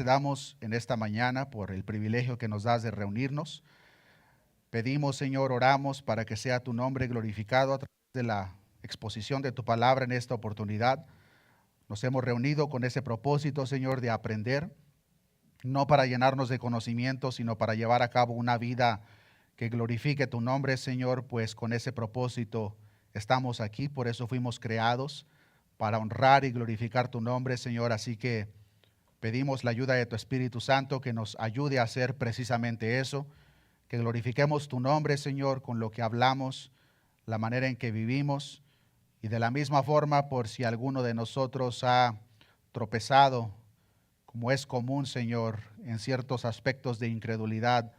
te damos en esta mañana por el privilegio que nos das de reunirnos. Pedimos, Señor, oramos para que sea tu nombre glorificado a través de la exposición de tu palabra en esta oportunidad. Nos hemos reunido con ese propósito, Señor, de aprender, no para llenarnos de conocimiento, sino para llevar a cabo una vida que glorifique tu nombre, Señor, pues con ese propósito estamos aquí, por eso fuimos creados, para honrar y glorificar tu nombre, Señor. Así que pedimos la ayuda de tu Espíritu Santo que nos ayude a hacer precisamente eso, que glorifiquemos tu nombre, Señor, con lo que hablamos, la manera en que vivimos, y de la misma forma, por si alguno de nosotros ha tropezado, como es común, Señor, en ciertos aspectos de incredulidad,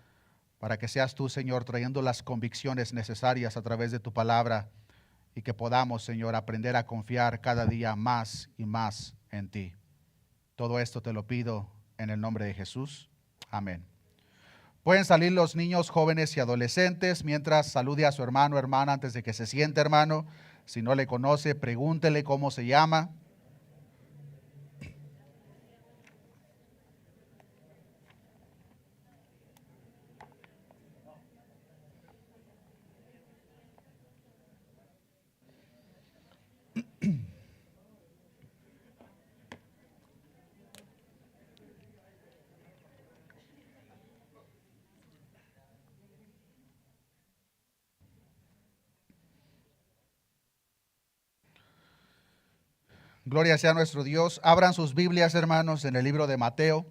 para que seas tú, Señor, trayendo las convicciones necesarias a través de tu palabra y que podamos, Señor, aprender a confiar cada día más y más en ti. Todo esto te lo pido en el nombre de Jesús. Amén. Pueden salir los niños, jóvenes y adolescentes mientras salude a su hermano o hermana antes de que se siente, hermano. Si no le conoce, pregúntele cómo se llama. Gloria sea nuestro Dios. Abran sus Biblias, hermanos, en el libro de Mateo,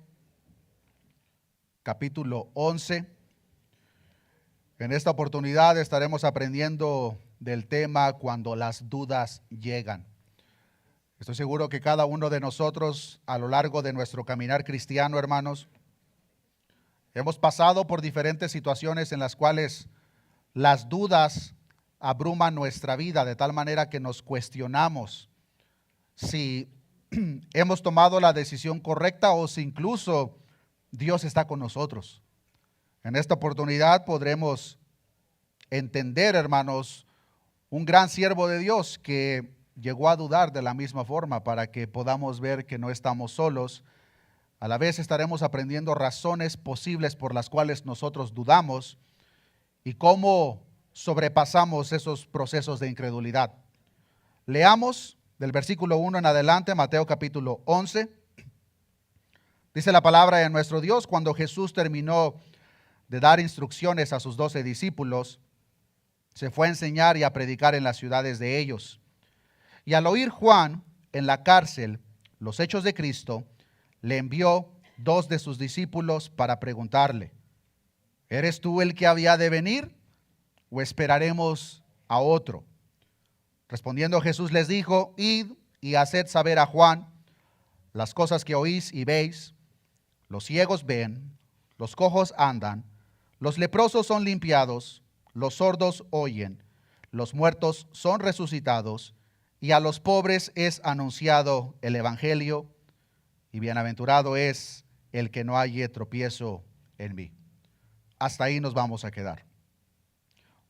capítulo 11. En esta oportunidad estaremos aprendiendo del tema cuando las dudas llegan. Estoy seguro que cada uno de nosotros, a lo largo de nuestro caminar cristiano, hermanos, hemos pasado por diferentes situaciones en las cuales las dudas abruman nuestra vida de tal manera que nos cuestionamos si hemos tomado la decisión correcta o si incluso Dios está con nosotros. En esta oportunidad podremos entender, hermanos, un gran siervo de Dios que llegó a dudar de la misma forma para que podamos ver que no estamos solos. A la vez estaremos aprendiendo razones posibles por las cuales nosotros dudamos y cómo sobrepasamos esos procesos de incredulidad. Leamos del versículo 1 en adelante, Mateo capítulo 11. Dice la palabra de nuestro Dios: cuando Jesús terminó de dar instrucciones a sus 12 discípulos, se fue a enseñar y a predicar en las ciudades de ellos. Y al oír Juan en la cárcel los hechos de Cristo, le envió 2 de sus discípulos para preguntarle: ¿eres tú el que había de venir o esperaremos a otro? Respondiendo Jesús les dijo: id y haced saber a Juan las cosas que oís y veis. Los ciegos ven, los cojos andan, los leprosos son limpiados, los sordos oyen, los muertos son resucitados, y a los pobres es anunciado el evangelio, y bienaventurado es el que no halle tropiezo en mí. Hasta ahí nos vamos a quedar.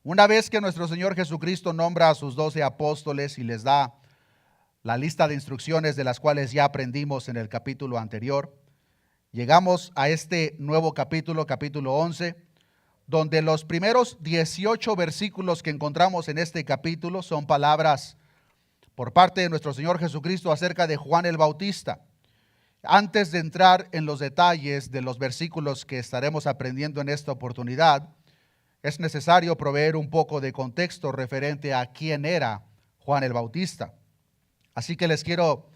Una vez que nuestro Señor Jesucristo nombra a sus 12 apóstoles y les da la lista de instrucciones de las cuales ya aprendimos en el capítulo anterior, llegamos a este nuevo capítulo, capítulo 11, donde los primeros 18 versículos que encontramos en este capítulo son palabras por parte de nuestro Señor Jesucristo acerca de Juan el Bautista. Antes de entrar en los detalles de los versículos que estaremos aprendiendo en esta oportunidad, es necesario proveer un poco de contexto referente a quién era Juan el Bautista. Así que les quiero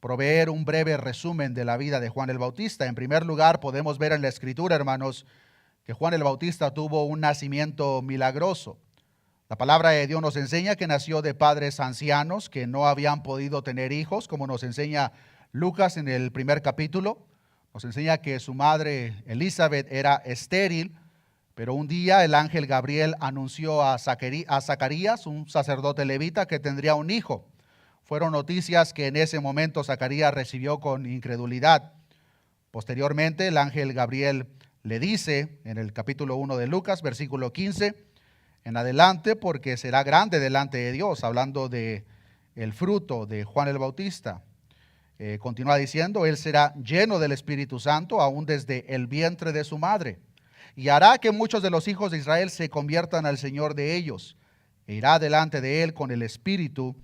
proveer un breve resumen de la vida de Juan el Bautista. En primer lugar, podemos ver en la Escritura, hermanos, que Juan el Bautista tuvo un nacimiento milagroso. La palabra de Dios nos enseña que nació de padres ancianos que no habían podido tener hijos, como nos enseña Lucas en el primer capítulo. Nos enseña que su madre Elizabeth era estéril, pero un día el ángel Gabriel anunció a Zacarías, un sacerdote levita, que tendría un hijo. Fueron noticias que en ese momento Zacarías recibió con incredulidad. Posteriormente, el ángel Gabriel le dice en el capítulo 1 de Lucas, versículo 15, en adelante, porque será grande delante de Dios, hablando de el fruto de Juan el Bautista. Continúa diciendo, él será lleno del Espíritu Santo aún desde el vientre de su madre, y hará que muchos de los hijos de Israel se conviertan al Señor de ellos, e irá delante de él con el espíritu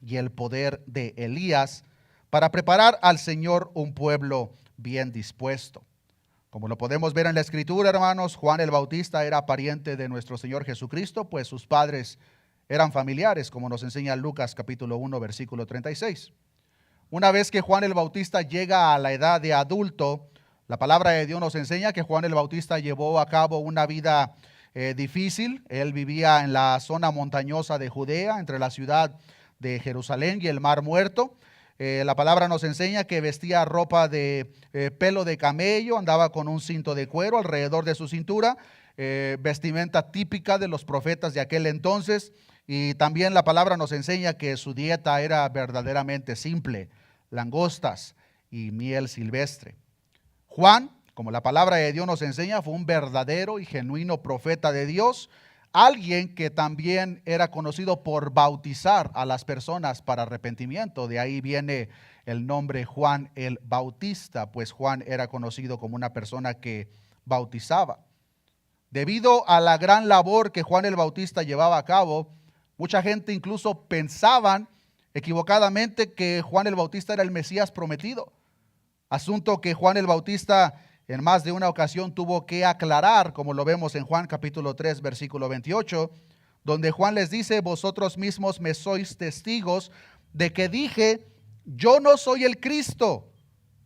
y el poder de Elías, para preparar al Señor un pueblo bien dispuesto. Como lo podemos ver en la Escritura, hermanos, Juan el Bautista era pariente de nuestro Señor Jesucristo, pues sus padres eran familiares, como nos enseña Lucas capítulo 1, versículo 36. Una vez que Juan el Bautista llega a la edad de adulto, la palabra de Dios nos enseña que Juan el Bautista llevó a cabo una vida difícil. Él vivía en la zona montañosa de Judea, entre la ciudad de Jerusalén y el Mar Muerto. La palabra nos enseña que vestía ropa de pelo de camello, andaba con un cinto de cuero alrededor de su cintura, vestimenta típica de los profetas de aquel entonces. Y también la palabra nos enseña que su dieta era verdaderamente simple: langostas y miel silvestre. Juan, como la palabra de Dios nos enseña, fue un verdadero y genuino profeta de Dios, alguien que también era conocido por bautizar a las personas para arrepentimiento. De ahí viene el nombre Juan el Bautista, pues Juan era conocido como una persona que bautizaba. Debido a la gran labor que Juan el Bautista llevaba a cabo, mucha gente incluso pensaban equivocadamente que Juan el Bautista era el Mesías prometido. Asunto que Juan el Bautista en más de una ocasión tuvo que aclarar, como lo vemos en Juan capítulo 3, versículo 28, donde Juan les dice: vosotros mismos me sois testigos de que dije, yo no soy el Cristo,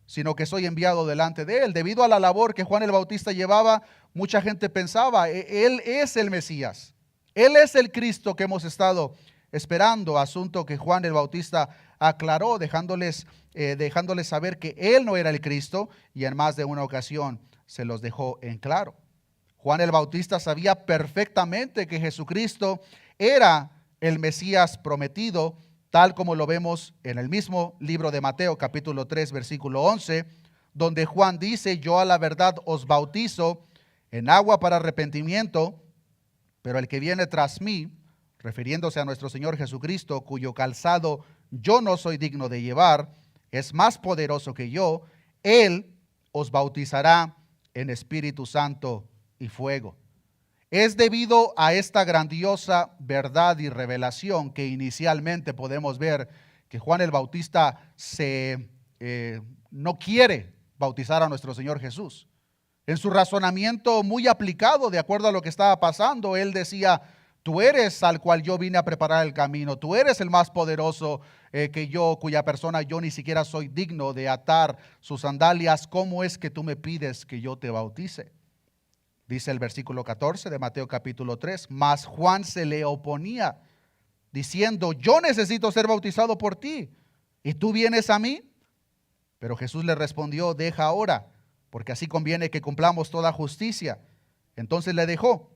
sino que soy enviado delante de él. Debido a la labor que Juan el Bautista llevaba, mucha gente pensaba, él es el Mesías, él es el Cristo que hemos estado esperando. Asunto que Juan el Bautista aclaró, dejándoles saber que él no era el Cristo, y en más de una ocasión se los dejó en claro. Juan el Bautista sabía perfectamente que Jesucristo era el Mesías prometido, tal como lo vemos en el mismo libro de Mateo capítulo 3 versículo 11, donde Juan dice: yo a la verdad os bautizo en agua para arrepentimiento, pero el que viene tras mí, refiriéndose a nuestro Señor Jesucristo, cuyo calzado yo no soy digno de llevar, es más poderoso que yo. Él os bautizará en Espíritu Santo y fuego. Es debido a esta grandiosa verdad y revelación que inicialmente podemos ver que Juan el Bautista no quiere bautizar a nuestro Señor Jesús. En su razonamiento muy aplicado, de acuerdo a lo que estaba pasando, él decía: tú eres al cual yo vine a preparar el camino, tú eres el más poderoso que yo, cuya persona yo ni siquiera soy digno de atar sus sandalias. ¿Cómo es que tú me pides que yo te bautice? Dice el versículo 14 de Mateo capítulo 3, mas Juan se le oponía, diciendo: yo necesito ser bautizado por ti, ¿y tú vienes a mí? Pero Jesús le respondió: deja ahora, porque así conviene que cumplamos toda justicia. Entonces le dejó.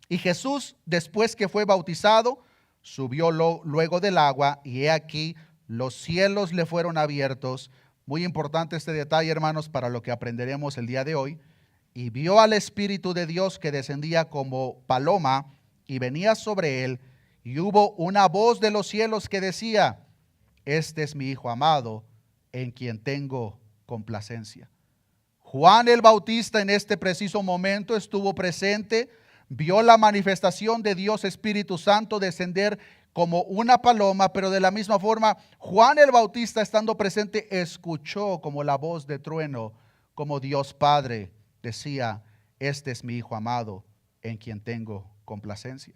Y Jesús, después que fue bautizado, subió luego del agua, y he aquí los cielos le fueron abiertos. Muy importante este detalle, hermanos, para lo que aprenderemos el día de hoy. Y vio al Espíritu de Dios que descendía como paloma y venía sobre él, y hubo una voz de los cielos que decía: este es mi Hijo amado, en quien tengo complacencia. Juan el Bautista en este preciso momento estuvo presente, vio la manifestación de Dios Espíritu Santo descender como una paloma, pero de la misma forma Juan el Bautista, estando presente, escuchó como la voz de trueno, como Dios Padre decía: este es mi Hijo amado, en quien tengo complacencia.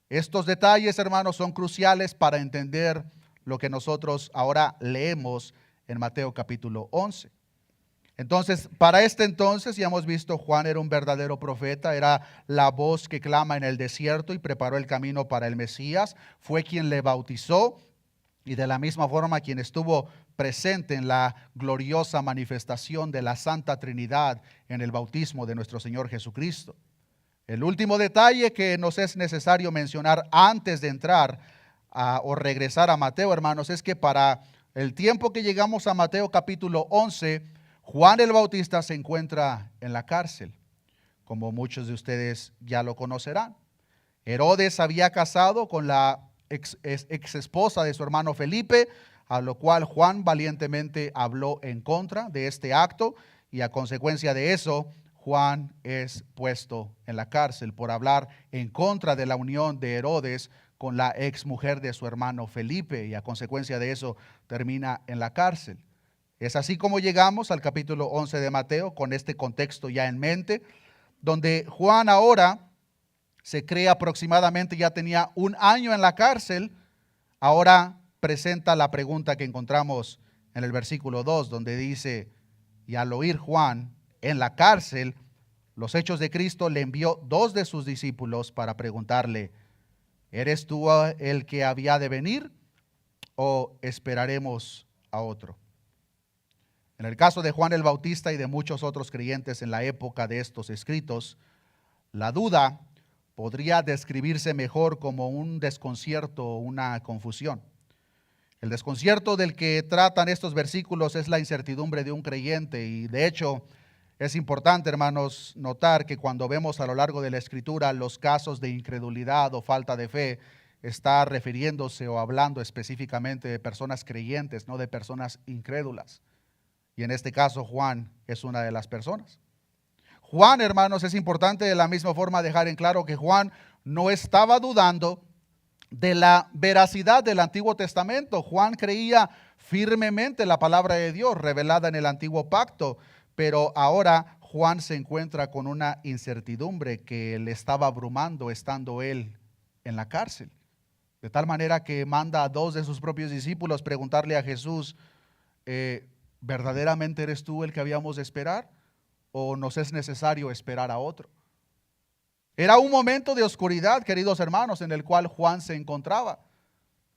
Estos detalles, hermanos, son cruciales para entender lo que nosotros ahora leemos en Mateo capítulo 11. Entonces, para este entonces, ya hemos visto, Juan era un verdadero profeta, era la voz que clama en el desierto y preparó el camino para el Mesías, fue quien le bautizó, y de la misma forma quien estuvo presente en la gloriosa manifestación de la Santa Trinidad en el bautismo de nuestro Señor Jesucristo. El último detalle que nos es necesario mencionar antes de entrar o regresar a Mateo, hermanos, es que para el tiempo que llegamos a Mateo capítulo 11, Juan el Bautista se encuentra en la cárcel, como muchos de ustedes ya lo conocerán. Herodes había casado con la ex esposa de su hermano Felipe, a lo cual Juan valientemente habló en contra de este acto y a consecuencia de eso, Juan es puesto en la cárcel por hablar en contra de la unión de Herodes con la ex mujer de su hermano Felipe y a consecuencia de eso termina en la cárcel. Es así como llegamos al capítulo 11 de Mateo con este contexto ya en mente, donde Juan ahora se cree aproximadamente ya tenía un año en la cárcel, ahora presenta la pregunta que encontramos en el versículo 2, donde dice, y al oír Juan en la cárcel los hechos de Cristo, le envió 2 de sus discípulos para preguntarle, ¿eres tú el que había de venir o esperaremos a otro? En el caso de Juan el Bautista y de muchos otros creyentes en la época de estos escritos, la duda podría describirse mejor como un desconcierto o una confusión. El desconcierto del que tratan estos versículos es la incertidumbre de un creyente y de hecho es importante, hermanos, notar que cuando vemos a lo largo de la Escritura los casos de incredulidad o falta de fe, está refiriéndose o hablando específicamente de personas creyentes, no de personas incrédulas. Y en este caso Juan es una de las personas. Juan, hermanos, es importante de la misma forma dejar en claro que Juan no estaba dudando de la veracidad del Antiguo Testamento. Juan creía firmemente la palabra de Dios revelada en el Antiguo Pacto, pero ahora Juan se encuentra con una incertidumbre que le estaba abrumando estando él en la cárcel. De tal manera que manda a 2 de sus propios discípulos preguntarle a Jesús, ¿verdaderamente eres tú el que habíamos de esperar? ¿O nos es necesario esperar a otro? Era un momento de oscuridad, queridos hermanos, en el cual Juan se encontraba.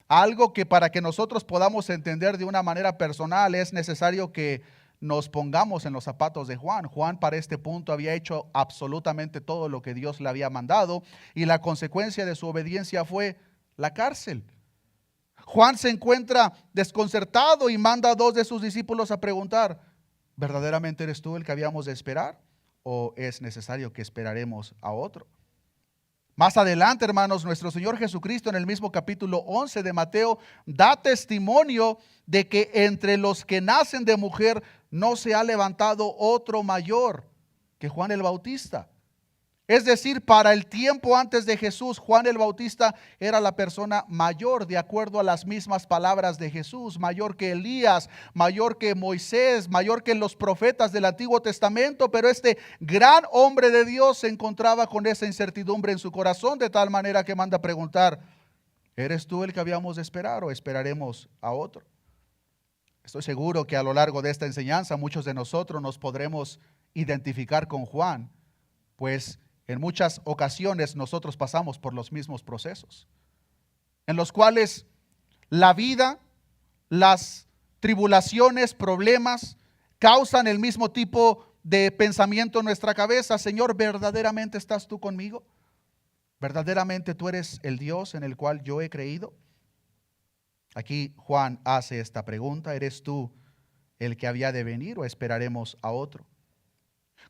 Algo que para que nosotros podamos entender de una manera personal es necesario que nos pongamos en los zapatos de Juan. Juan para este punto había hecho absolutamente todo lo que Dios le había mandado y la consecuencia de su obediencia fue la cárcel. Juan se encuentra desconcertado y manda a 2 de sus discípulos a preguntar, ¿verdaderamente eres tú el que habíamos de esperar? ¿O es necesario que esperaremos a otro? Más adelante, hermanos, nuestro Señor Jesucristo en el mismo capítulo 11 de Mateo da testimonio de que entre los que nacen de mujer no se ha levantado otro mayor que Juan el Bautista. Es decir, para el tiempo antes de Jesús, Juan el Bautista era la persona mayor, de acuerdo a las mismas palabras de Jesús, mayor que Elías, mayor que Moisés, mayor que los profetas del Antiguo Testamento, pero este gran hombre de Dios se encontraba con esa incertidumbre en su corazón, de tal manera que manda a preguntar, ¿eres tú el que habíamos de esperar o esperaremos a otro? Estoy seguro que a lo largo de esta enseñanza muchos de nosotros nos podremos identificar con Juan, pues en muchas ocasiones nosotros pasamos por los mismos procesos, en los cuales la vida, las tribulaciones, problemas, causan el mismo tipo de pensamiento en nuestra cabeza. Señor, ¿verdaderamente estás tú conmigo? ¿Verdaderamente tú eres el Dios en el cual yo he creído? Aquí Juan hace esta pregunta, ¿eres tú el que había de venir o esperaremos a otro?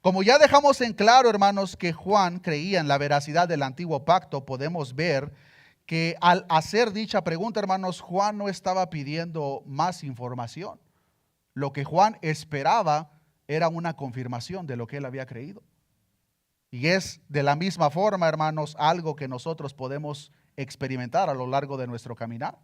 Como ya dejamos en claro, hermanos, que Juan creía en la veracidad del antiguo pacto, podemos ver que al hacer dicha pregunta, hermanos, Juan no estaba pidiendo más información. Lo que Juan esperaba era una confirmación de lo que él había creído. Y es de la misma forma, hermanos, algo que nosotros podemos experimentar a lo largo de nuestro caminar.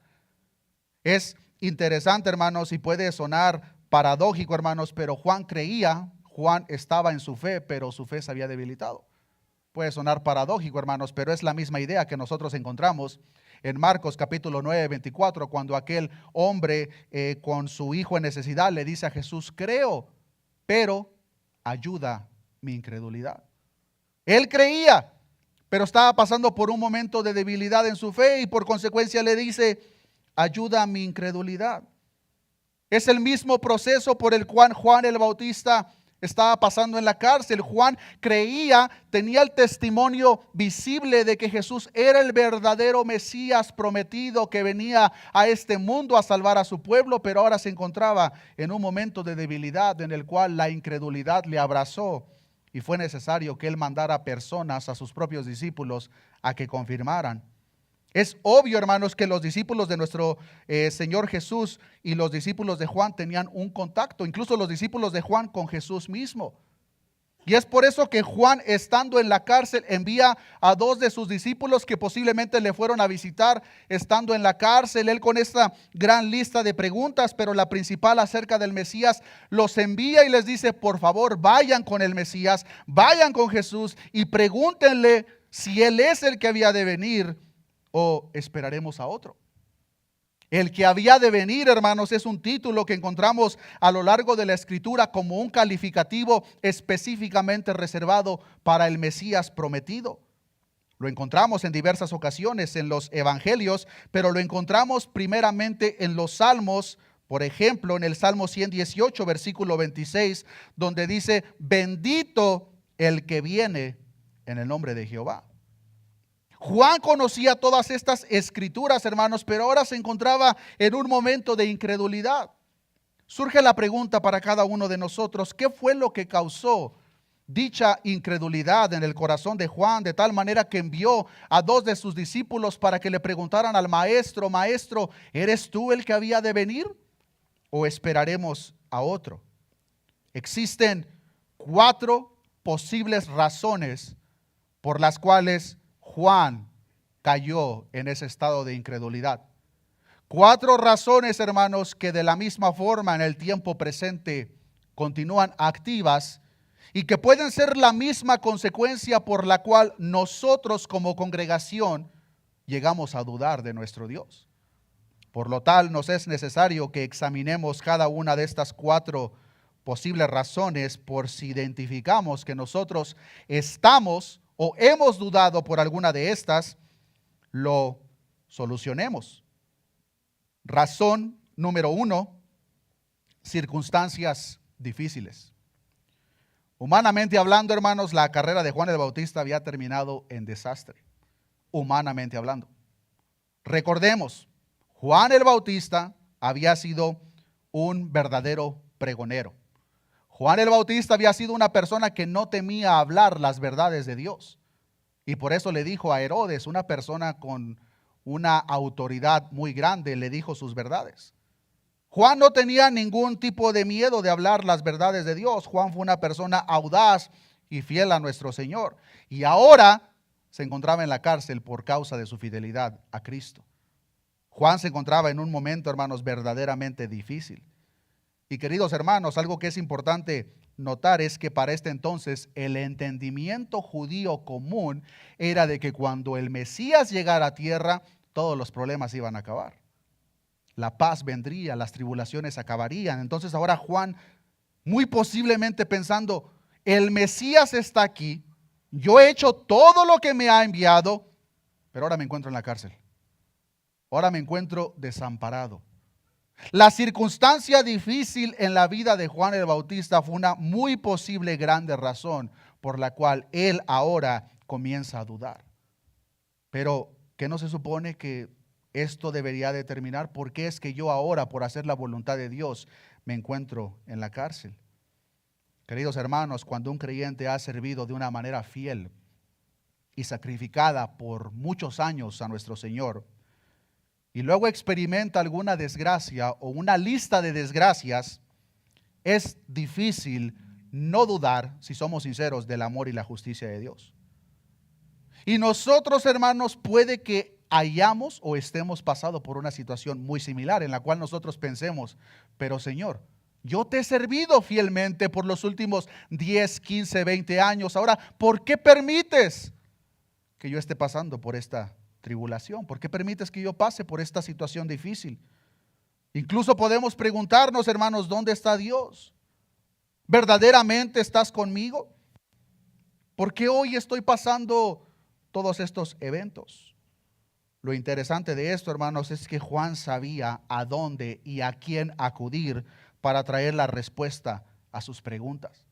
Es interesante, hermanos, y puede sonar paradójico, hermanos, pero Juan creía, Juan estaba en su fe, pero su fe se había debilitado. Puede sonar paradójico, hermanos, pero es la misma idea que nosotros encontramos en Marcos capítulo 9, 24, cuando aquel hombre con su hijo en necesidad le dice a Jesús, creo, pero ayuda mi incredulidad. Él creía, pero estaba pasando por un momento de debilidad en su fe y por consecuencia le dice, ayuda mi incredulidad. Es el mismo proceso por el cual Juan el Bautista estaba pasando en la cárcel. Juan creía, tenía el testimonio visible de que Jesús era el verdadero Mesías prometido que venía a este mundo a salvar a su pueblo, pero ahora se encontraba en un momento de debilidad en el cual la incredulidad le abrazó y fue necesario que él mandara personas a sus propios discípulos a que confirmaran. Es obvio, hermanos, que los discípulos de nuestro Señor Jesús y los discípulos de Juan tenían un contacto, incluso los discípulos de Juan con Jesús mismo. Y es por eso que Juan, estando en la cárcel, envía a dos de sus discípulos que posiblemente le fueron a visitar estando en la cárcel. Él con esta gran lista de preguntas, pero la principal acerca del Mesías, los envía y les dice: por favor, vayan con el Mesías, vayan con Jesús y pregúntenle si Él es el que había de venir o esperaremos a otro. El que había de venir, hermanos, es un título que encontramos a lo largo de la Escritura como un calificativo específicamente reservado para el Mesías prometido. Lo encontramos en diversas ocasiones en los evangelios, pero lo encontramos primeramente en los salmos. Por ejemplo, en el Salmo 118, versículo 26, donde dice: bendito el que viene en el nombre de Jehová. Juan conocía todas estas escrituras, hermanos, pero ahora se encontraba en un momento de incredulidad. Surge la pregunta para cada uno de nosotros: ¿qué fue lo que causó dicha incredulidad en el corazón de Juan, de tal manera que envió a dos de sus discípulos para que le preguntaran al maestro: Maestro, ¿eres tú el que había de venir o esperaremos a otro? Existen 4 posibles razones por las cuales Juan cayó en ese estado de incredulidad. 4 razones, hermanos, que de la misma forma en el tiempo presente continúan activas y que pueden ser la misma consecuencia por la cual nosotros como congregación llegamos a dudar de nuestro Dios. Por lo tal, nos es necesario que examinemos cada una de estas 4 posibles razones por si identificamos que nosotros estamos o hemos dudado por alguna de estas, lo solucionemos. Razón número 1, circunstancias difíciles. Humanamente hablando, hermanos, la carrera de Juan el Bautista había terminado en desastre, humanamente hablando. Recordemos, Juan el Bautista había sido un verdadero pregonero. Juan el Bautista había sido una persona que no temía hablar las verdades de Dios. Y por eso le dijo a Herodes, una persona con una autoridad muy grande, le dijo sus verdades. Juan no tenía ningún tipo de miedo de hablar las verdades de Dios. Juan fue una persona audaz y fiel a nuestro Señor. Y ahora se encontraba en la cárcel por causa de su fidelidad a Cristo. Juan se encontraba en un momento, hermanos, verdaderamente difícil. Y queridos hermanos, algo que es importante notar es que para este entonces el entendimiento judío común era de que cuando el Mesías llegara a tierra, todos los problemas iban a acabar. La paz vendría, las tribulaciones acabarían. Entonces ahora Juan, muy posiblemente pensando: el Mesías está aquí, yo he hecho todo lo que me ha enviado, pero ahora me encuentro en la cárcel. Ahora me encuentro desamparado. La circunstancia difícil en la vida de Juan el Bautista fue una muy posible grande razón por la cual él ahora comienza a dudar. Pero, ¿qué no se supone que esto debería determinar por qué es que yo ahora, por hacer la voluntad de Dios, me encuentro en la cárcel? Queridos hermanos, cuando un creyente ha servido de una manera fiel y sacrificada por muchos años a nuestro Señor, y luego experimenta alguna desgracia o una lista de desgracias, es difícil no dudar, si somos sinceros, del amor y la justicia de Dios. Y nosotros, hermanos, puede que hayamos o estemos pasando por una situación muy similar en la cual nosotros pensemos: pero Señor, yo te he servido fielmente por los últimos 10, 15, 20 años. Ahora, ¿por qué permites que yo esté pasando por esta tribulación? ¿Por qué permites que yo pase por esta situación difícil? Incluso podemos preguntarnos, hermanos, ¿dónde está Dios? ¿Verdaderamente estás conmigo? ¿Por qué hoy estoy pasando todos estos eventos? Lo interesante de esto, hermanos, es que Juan sabía a dónde y a quién acudir para traer la respuesta a sus preguntas.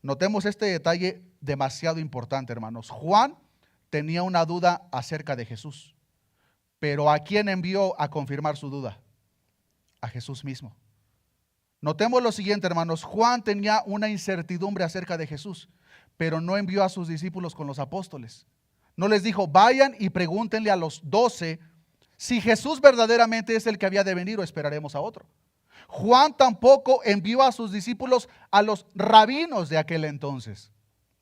Notemos este detalle demasiado importante, hermanos. Juan tenía una duda acerca de Jesús, pero ¿a quién envió a confirmar su duda? A Jesús mismo. Notemos lo siguiente, hermanos. Juan tenía una incertidumbre acerca de Jesús, pero no envió a sus discípulos con los apóstoles. No les dijo, vayan y pregúntenle a los 12 si Jesús verdaderamente es el que había de venir o esperaremos a otro. Juan tampoco envió a sus discípulos a los rabinos de aquel entonces.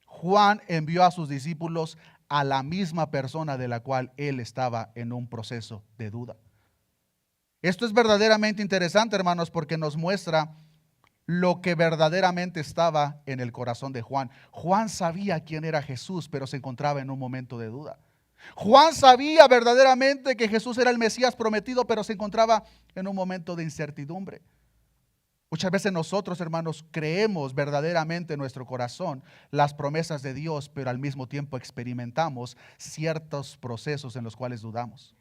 Juan envió a sus discípulos a la misma persona de la cual él estaba en un proceso de duda. Esto es verdaderamente interesante, hermanos, porque nos muestra lo que verdaderamente estaba en el corazón de Juan. Juan sabía quién era Jesús, pero se encontraba en un momento de duda. Juan sabía verdaderamente que Jesús era el Mesías prometido, pero se encontraba en un momento de incertidumbre. Muchas veces nosotros, hermanos, creemos verdaderamente en nuestro corazón las promesas de Dios, pero al mismo tiempo experimentamos ciertos procesos en los cuales dudamos.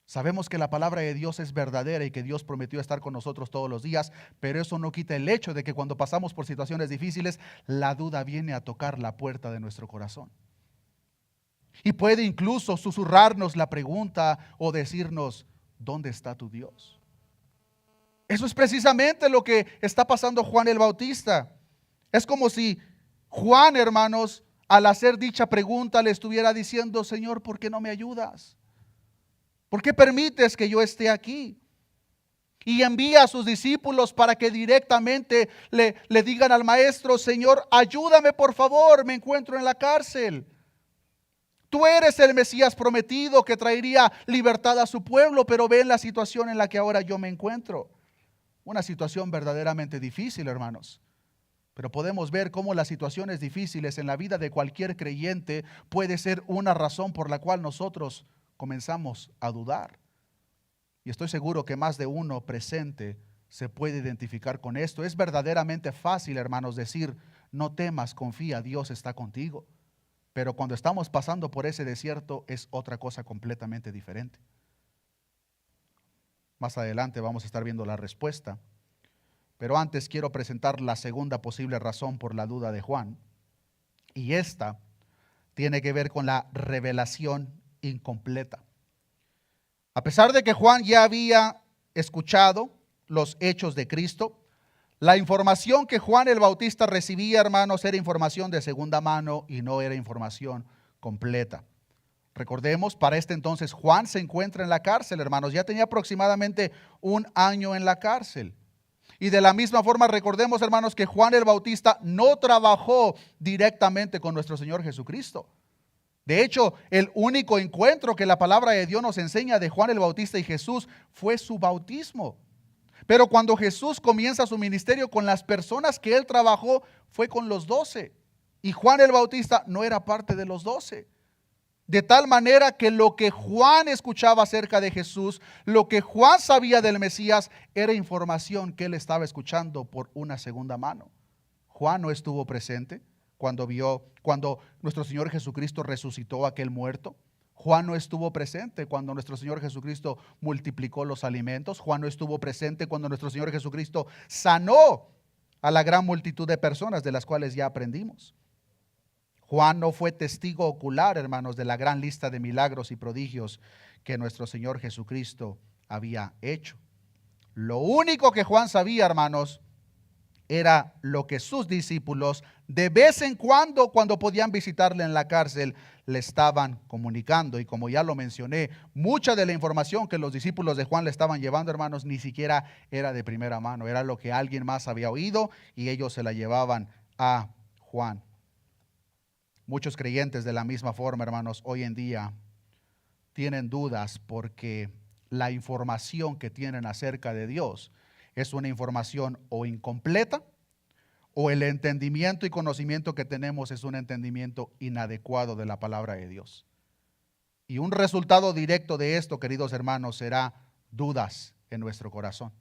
Sabemos que la palabra de Dios es verdadera y que Dios prometió estar con nosotros todos los días, pero eso no quita el hecho de que cuando pasamos por situaciones difíciles, la duda viene a tocar la puerta de nuestro corazón. Y puede incluso susurrarnos la pregunta o decirnos, ¿dónde está tu Dios? Eso es precisamente lo que está pasando Juan el Bautista. Es como si Juan, hermanos, al hacer dicha pregunta le estuviera diciendo, Señor, ¿por qué no me ayudas? ¿Por qué permites que yo esté aquí? Y envía a sus discípulos para que directamente le digan al maestro, Señor, ayúdame por favor, me encuentro en la cárcel. Tú eres el Mesías prometido que traería libertad a su pueblo, pero ven la situación en la que ahora yo me encuentro. Una situación verdaderamente difícil, hermanos. Pero podemos ver cómo las situaciones difíciles en la vida de cualquier creyente puede ser una razón por la cual nosotros comenzamos a dudar. Y estoy seguro que más de uno presente se puede identificar con esto. Es verdaderamente fácil, hermanos, decir, no temas, confía, Dios está contigo. Pero cuando estamos pasando por ese desierto es otra cosa completamente diferente. Más adelante vamos a estar viendo la respuesta. Pero antes quiero presentar la segunda posible razón por la duda de Juan. Y esta tiene que ver con la revelación incompleta. A pesar de que Juan ya había escuchado los hechos de Cristo, la información que Juan el Bautista recibía, hermanos, era información de segunda mano y no era información completa. Recordemos, para este entonces Juan se encuentra en la cárcel, hermanos. Ya tenía aproximadamente 1 año en la cárcel. Y de la misma forma recordemos, hermanos, que Juan el Bautista no trabajó directamente con nuestro Señor Jesucristo. De hecho, el único encuentro que la palabra de Dios nos enseña de Juan el Bautista y Jesús fue su bautismo. Pero cuando Jesús comienza su ministerio con las personas que él trabajó, fue con los 12. Y Juan el Bautista no era parte de los 12. De tal manera que lo que Juan escuchaba acerca de Jesús, lo que Juan sabía del Mesías, era información que él estaba escuchando por una segunda mano. Juan no estuvo presente cuando nuestro Señor Jesucristo resucitó a aquel muerto. Juan no estuvo presente cuando nuestro Señor Jesucristo multiplicó los alimentos. Juan no estuvo presente cuando nuestro Señor Jesucristo sanó a la gran multitud de personas de las cuales ya aprendimos. Juan no fue testigo ocular, hermanos, de la gran lista de milagros y prodigios que nuestro Señor Jesucristo había hecho. Lo único que Juan sabía, hermanos, era lo que sus discípulos de vez en cuando podían visitarle en la cárcel, le estaban comunicando. Y como ya lo mencioné, mucha de la información que los discípulos de Juan le estaban llevando, hermanos, ni siquiera era de primera mano. Era lo que alguien más había oído y ellos se la llevaban a Juan. Muchos creyentes de la misma forma, hermanos, hoy en día tienen dudas porque la información que tienen acerca de Dios es una información o incompleta, o el entendimiento y conocimiento que tenemos es un entendimiento inadecuado de la palabra de Dios. Y un resultado directo de esto, queridos hermanos, será dudas en nuestro corazón.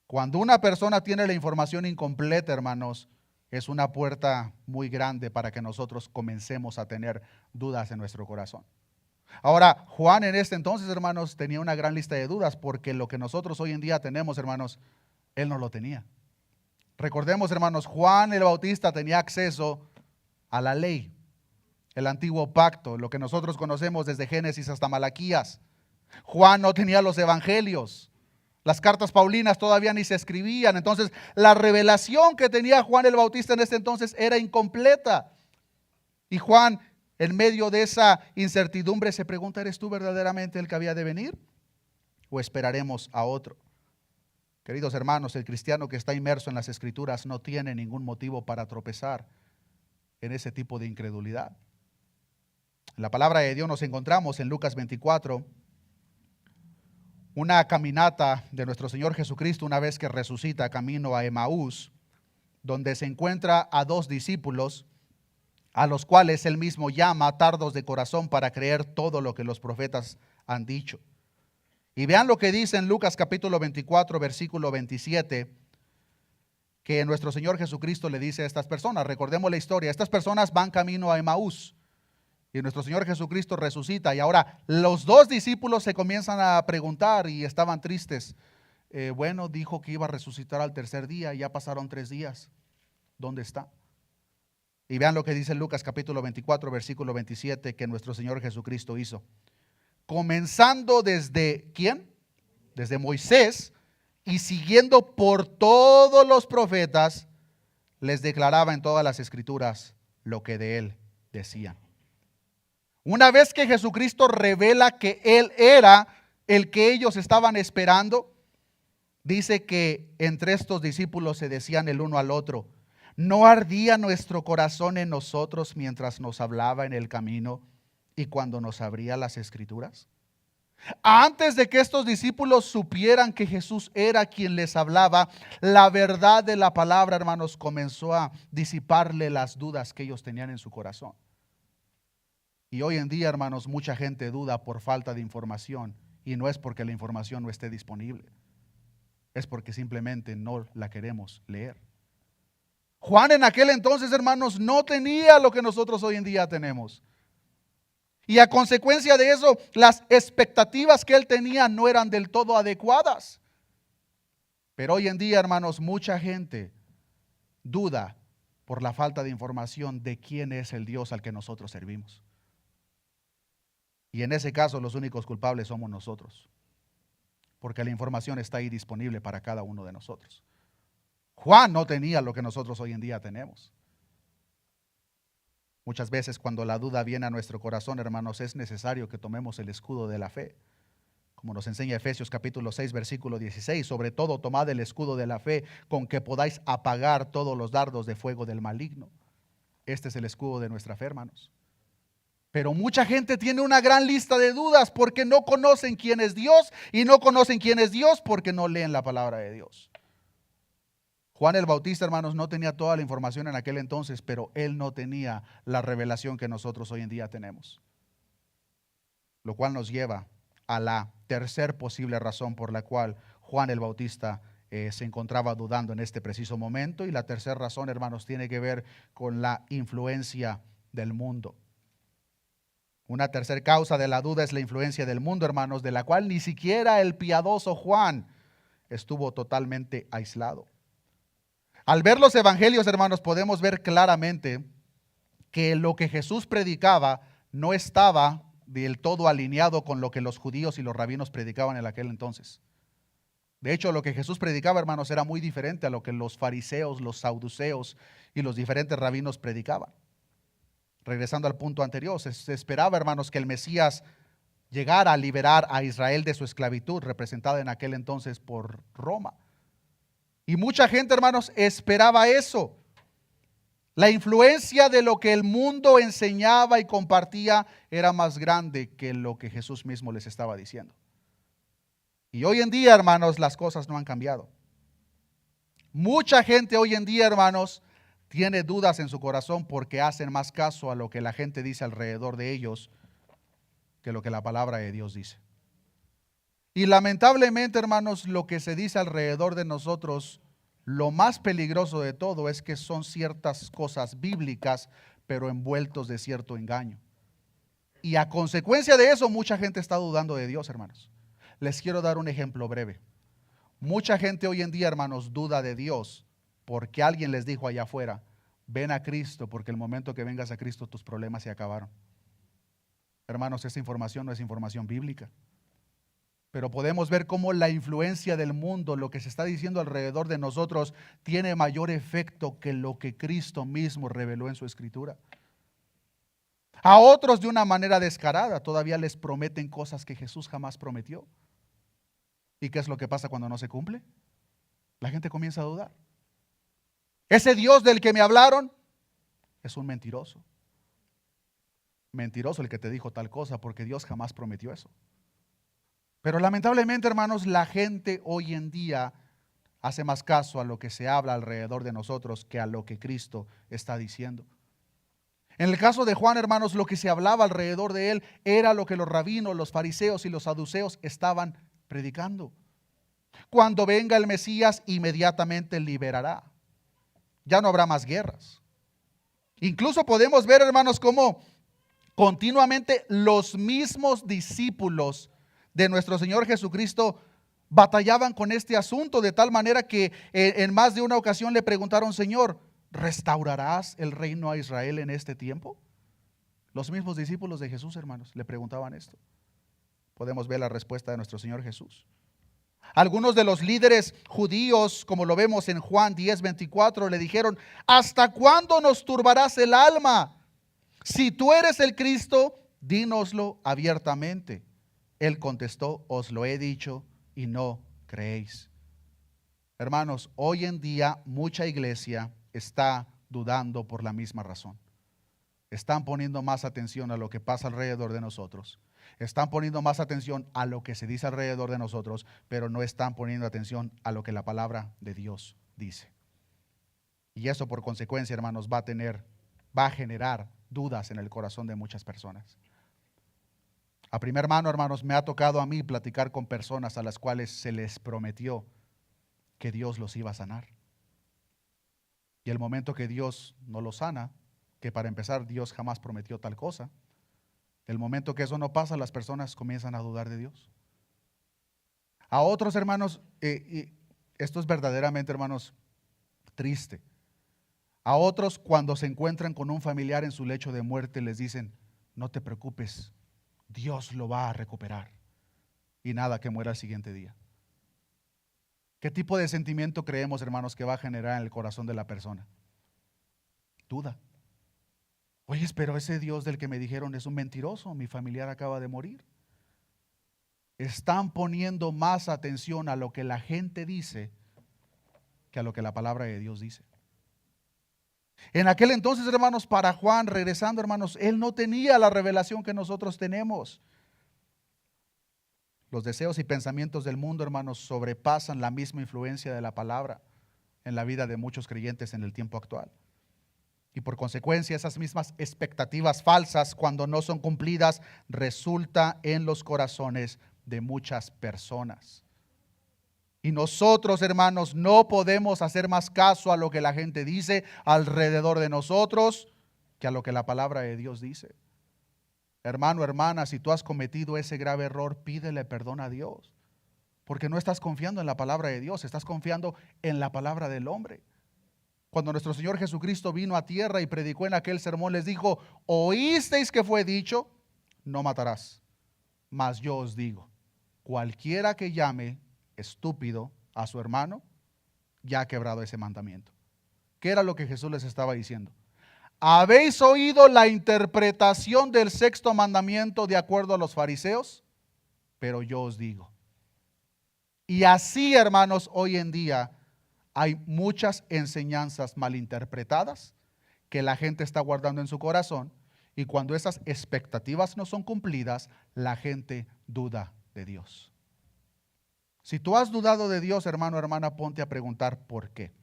Cuando una persona tiene la información incompleta, hermanos, es una puerta muy grande para que nosotros comencemos a tener dudas en nuestro corazón. Ahora, Juan en este entonces, hermanos, tenía una gran lista de dudas porque lo que nosotros hoy en día tenemos, hermanos, él no lo tenía. Recordemos, hermanos, Juan el Bautista tenía acceso a la ley, el antiguo pacto, lo que nosotros conocemos desde Génesis hasta Malaquías. Juan no tenía los evangelios. Las cartas paulinas todavía ni se escribían. Entonces, la revelación que tenía Juan el Bautista en este entonces era incompleta. Y Juan en medio de esa incertidumbre se pregunta, ¿eres tú verdaderamente el que había de venir? ¿O esperaremos a otro? Queridos hermanos, el cristiano que está inmerso en las Escrituras no tiene ningún motivo para tropezar en ese tipo de incredulidad. En la palabra de Dios nos encontramos en Lucas 24, una caminata de nuestro Señor Jesucristo una vez que resucita camino a Emaús, donde se encuentra a dos discípulos a los cuales él mismo llama tardos de corazón para creer todo lo que los profetas han dicho. Y vean lo que dice en Lucas capítulo 24, versículo 27, que nuestro Señor Jesucristo le dice a estas personas. Recordemos la historia, estas personas van camino a Emaús y nuestro Señor Jesucristo resucita, y ahora los dos discípulos se comienzan a preguntar y estaban tristes. Bueno, dijo que iba a resucitar al tercer día, ya pasaron 3 días, ¿dónde está? Y vean lo que dice Lucas capítulo 24, versículo 27, que nuestro Señor Jesucristo hizo. Comenzando desde, ¿quién? Desde Moisés, y siguiendo por todos los profetas, les declaraba en todas las Escrituras lo que de él decían. Una vez que Jesucristo revela que él era el que ellos estaban esperando, dice que entre estos discípulos se decían el uno al otro, ¿no ardía nuestro corazón en nosotros mientras nos hablaba en el camino y cuando nos abría las Escrituras? Antes de que estos discípulos supieran que Jesús era quien les hablaba, la verdad de la palabra, hermanos, comenzó a disiparle las dudas que ellos tenían en su corazón. Y hoy en día, hermanos, mucha gente duda por falta de información, y no es porque la información no esté disponible, es porque simplemente no la queremos leer. Juan en aquel entonces, hermanos, no tenía lo que nosotros hoy en día tenemos. Y a consecuencia de eso, las expectativas que él tenía no eran del todo adecuadas. Pero hoy en día, hermanos, mucha gente duda por la falta de información de quién es el Dios al que nosotros servimos. Y en ese caso, los únicos culpables somos nosotros, porque la información está ahí disponible para cada uno de nosotros. Juan no tenía lo que nosotros hoy en día tenemos. Muchas veces cuando la duda viene a nuestro corazón, hermanos, es necesario que tomemos el escudo de la fe. Como nos enseña Efesios capítulo 6, versículo 16, sobre todo tomad el escudo de la fe con que podáis apagar todos los dardos de fuego del maligno. Este es el escudo de nuestra fe, hermanos. Pero mucha gente tiene una gran lista de dudas porque no conocen quién es Dios, y no conocen quién es Dios porque no leen la palabra de Dios. Juan el Bautista, hermanos, no tenía toda la información en aquel entonces, pero él no tenía la revelación que nosotros hoy en día tenemos. Lo cual nos lleva a la tercer posible razón por la cual Juan el Bautista se encontraba dudando en este preciso momento. Y la tercera razón, hermanos, tiene que ver con la influencia del mundo. Una tercera causa de la duda es la influencia del mundo, hermanos, de la cual ni siquiera el piadoso Juan estuvo totalmente aislado. Al ver los evangelios, hermanos, podemos ver claramente que lo que Jesús predicaba no estaba del todo alineado con lo que los judíos y los rabinos predicaban en aquel entonces. De hecho, lo que Jesús predicaba, hermanos, era muy diferente a lo que los fariseos, los saduceos y los diferentes rabinos predicaban. Regresando al punto anterior, se esperaba, hermanos, que el Mesías llegara a liberar a Israel de su esclavitud, representada en aquel entonces por Roma. Y mucha gente, hermanos, esperaba eso. La influencia de lo que el mundo enseñaba y compartía era más grande que lo que Jesús mismo les estaba diciendo. Y hoy en día, hermanos, las cosas no han cambiado. Mucha gente hoy en día, hermanos, tiene dudas en su corazón porque hacen más caso a lo que la gente dice alrededor de ellos que lo que la palabra de Dios dice. Y lamentablemente, hermanos, lo que se dice alrededor de nosotros, lo más peligroso de todo es que son ciertas cosas bíblicas, pero envueltos de cierto engaño. Y a consecuencia de eso, mucha gente está dudando de Dios, hermanos. Les quiero dar un ejemplo breve. Mucha gente hoy en día, hermanos, duda de Dios porque alguien les dijo allá afuera, ven a Cristo, porque el momento que vengas a Cristo tus problemas se acabaron. Hermanos, esta información no es información bíblica. Pero podemos ver cómo la influencia del mundo, lo que se está diciendo alrededor de nosotros, tiene mayor efecto que lo que Cristo mismo reveló en su Escritura. A otros de una manera descarada todavía les prometen cosas que Jesús jamás prometió. ¿Y qué es lo que pasa cuando no se cumple? La gente comienza a dudar. Ese Dios del que me hablaron es un mentiroso. Mentiroso el que te dijo tal cosa, porque Dios jamás prometió eso. Pero lamentablemente, hermanos, la gente hoy en día hace más caso a lo que se habla alrededor de nosotros que a lo que Cristo está diciendo. En el caso de Juan, hermanos, lo que se hablaba alrededor de él era lo que los rabinos, los fariseos y los saduceos estaban predicando. Cuando venga el Mesías, inmediatamente liberará. Ya no habrá más guerras. Incluso podemos ver, hermanos, cómo continuamente los mismos discípulos de nuestro Señor Jesucristo batallaban con este asunto, de tal manera que en más de una ocasión le preguntaron: Señor, ¿restaurarás el reino a Israel en este tiempo? Los mismos discípulos de Jesús, hermanos, le preguntaban esto. Podemos ver la respuesta de nuestro Señor Jesús. Algunos de los líderes judíos, como lo vemos en Juan 10:24, le dijeron: ¿hasta cuándo nos turbarás el alma? Si tú eres el Cristo, dínoslo abiertamente. Él contestó: os lo he dicho y no creéis. Hermanos, hoy en día mucha iglesia está dudando por la misma razón. Están poniendo más atención a lo que pasa alrededor de nosotros. Están poniendo más atención a lo que se dice alrededor de nosotros, pero no están poniendo atención a lo que la palabra de Dios dice. Y eso, por consecuencia, hermanos, va a generar dudas en el corazón de muchas personas. A primer mano, hermanos, me ha tocado a mí platicar con personas a las cuales se les prometió que Dios los iba a sanar. Y el momento que Dios no los sana, que para empezar Dios jamás prometió tal cosa, el momento que eso no pasa, las personas comienzan a dudar de Dios. A otros, hermanos, esto es verdaderamente, hermanos, triste. A otros, cuando se encuentran con un familiar en su lecho de muerte, les dicen: no te preocupes, Dios lo va a recuperar. Y nada, que muera el siguiente día. ¿Qué tipo de sentimiento creemos, hermanos, que va a generar en el corazón de la persona? Duda. Oye, pero ese Dios del que me dijeron es un mentiroso, mi familiar acaba de morir. Están poniendo más atención a lo que la gente dice que a lo que la palabra de Dios dice. En aquel entonces, hermanos, para Juan, regresando, hermanos, él no tenía la revelación que nosotros tenemos. Los deseos y pensamientos del mundo, hermanos, sobrepasan la misma influencia de la palabra en la vida de muchos creyentes en el tiempo actual. Y por consecuencia, esas mismas expectativas falsas, cuando no son cumplidas, resulta en los corazones de muchas personas. Y nosotros, hermanos, no podemos hacer más caso a lo que la gente dice alrededor de nosotros que a lo que la palabra de Dios dice. Hermano, hermana, si tú has cometido ese grave error, pídele perdón a Dios, porque no estás confiando en la palabra de Dios, estás confiando en la palabra del hombre. Cuando nuestro Señor Jesucristo vino a tierra y predicó en aquel sermón, les dijo: oísteis que fue dicho, no matarás. Mas yo os digo, cualquiera que llame estúpido a su hermano, ya ha quebrado ese mandamiento. ¿Qué era lo que Jesús les estaba diciendo? ¿Habéis oído la interpretación del sexto mandamiento de acuerdo a los fariseos? Pero yo os digo. Y así, hermanos, hoy en día hay muchas enseñanzas malinterpretadas que la gente está guardando en su corazón, y cuando esas expectativas no son cumplidas, la gente duda de Dios. Si tú has dudado de Dios, hermano, hermana, ponte a preguntar por qué.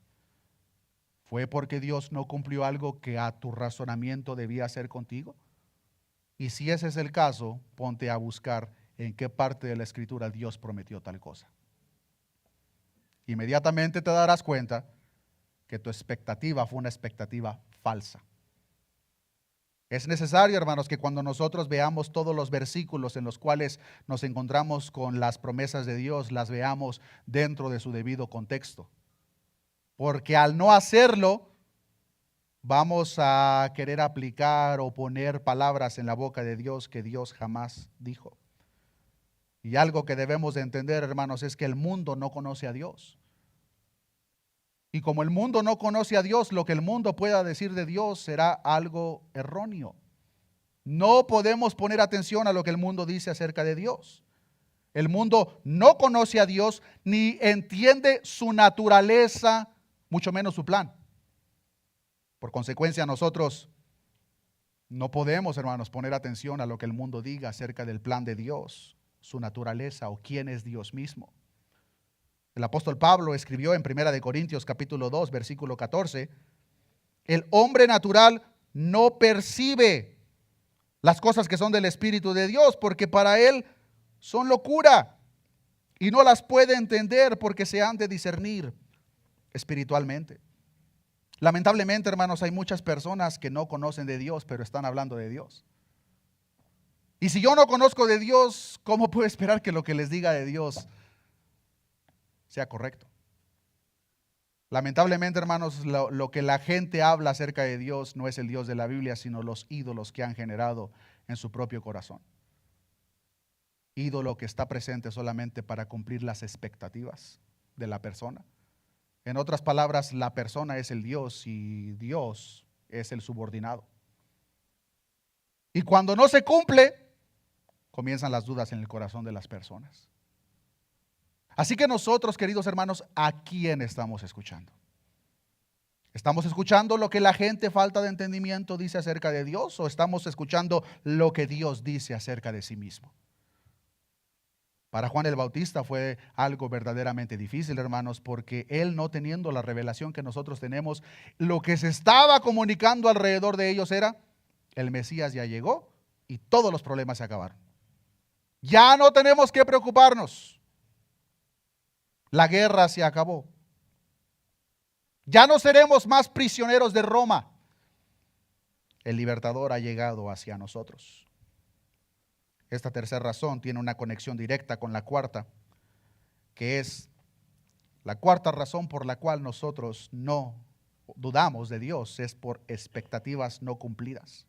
¿Fue porque Dios no cumplió algo que a tu razonamiento debía hacer contigo? Y si ese es el caso, ponte a buscar en qué parte de la Escritura Dios prometió tal cosa. Inmediatamente te darás cuenta que tu expectativa fue una expectativa falsa. Es necesario, hermanos, que cuando nosotros veamos todos los versículos en los cuales nos encontramos con las promesas de Dios, las veamos dentro de su debido contexto. Porque al no hacerlo, vamos a querer aplicar o poner palabras en la boca de Dios que Dios jamás dijo. Y algo que debemos de entender, hermanos, es que el mundo no conoce a Dios. Y como el mundo no conoce a Dios, lo que el mundo pueda decir de Dios será algo erróneo. No podemos poner atención a lo que el mundo dice acerca de Dios. El mundo no conoce a Dios ni entiende su naturaleza, mucho menos su plan. Por consecuencia, nosotros no podemos, hermanos, poner atención a lo que el mundo diga acerca del plan de Dios, su naturaleza o quién es Dios mismo. El apóstol Pablo escribió en 1 Corintios capítulo 2, versículo 14, el hombre natural no percibe las cosas que son del Espíritu de Dios, porque para él son locura y no las puede entender porque se han de discernir espiritualmente. Lamentablemente, hermanos, hay muchas personas que no conocen de Dios, pero están hablando de Dios. Y si yo no conozco de Dios, ¿cómo puedo esperar que lo que les diga de Dios sea correcto? Lamentablemente, hermanos, lo que la gente habla acerca de Dios no es el Dios de la Biblia, sino los ídolos que han generado en su propio corazón. Ídolo que está presente solamente para cumplir las expectativas de la persona. En otras palabras, la persona es el Dios y Dios es el subordinado. Y cuando no se cumple, comienzan las dudas en el corazón de las personas. Así que nosotros, queridos hermanos, ¿a quién estamos escuchando? ¿Estamos escuchando lo que la gente falta de entendimiento dice acerca de Dios o estamos escuchando lo que Dios dice acerca de sí mismo? Para Juan el Bautista fue algo verdaderamente difícil, hermanos, porque él, no teniendo la revelación que nosotros tenemos, lo que se estaba comunicando alrededor de ellos era: el Mesías ya llegó y todos los problemas se acabaron. Ya no tenemos que preocuparnos. La guerra se acabó. Ya no seremos más prisioneros de Roma. El libertador ha llegado hacia nosotros. Esta tercera razón tiene una conexión directa con la cuarta, que es la cuarta razón por la cual nosotros no dudamos de Dios, es por expectativas no cumplidas.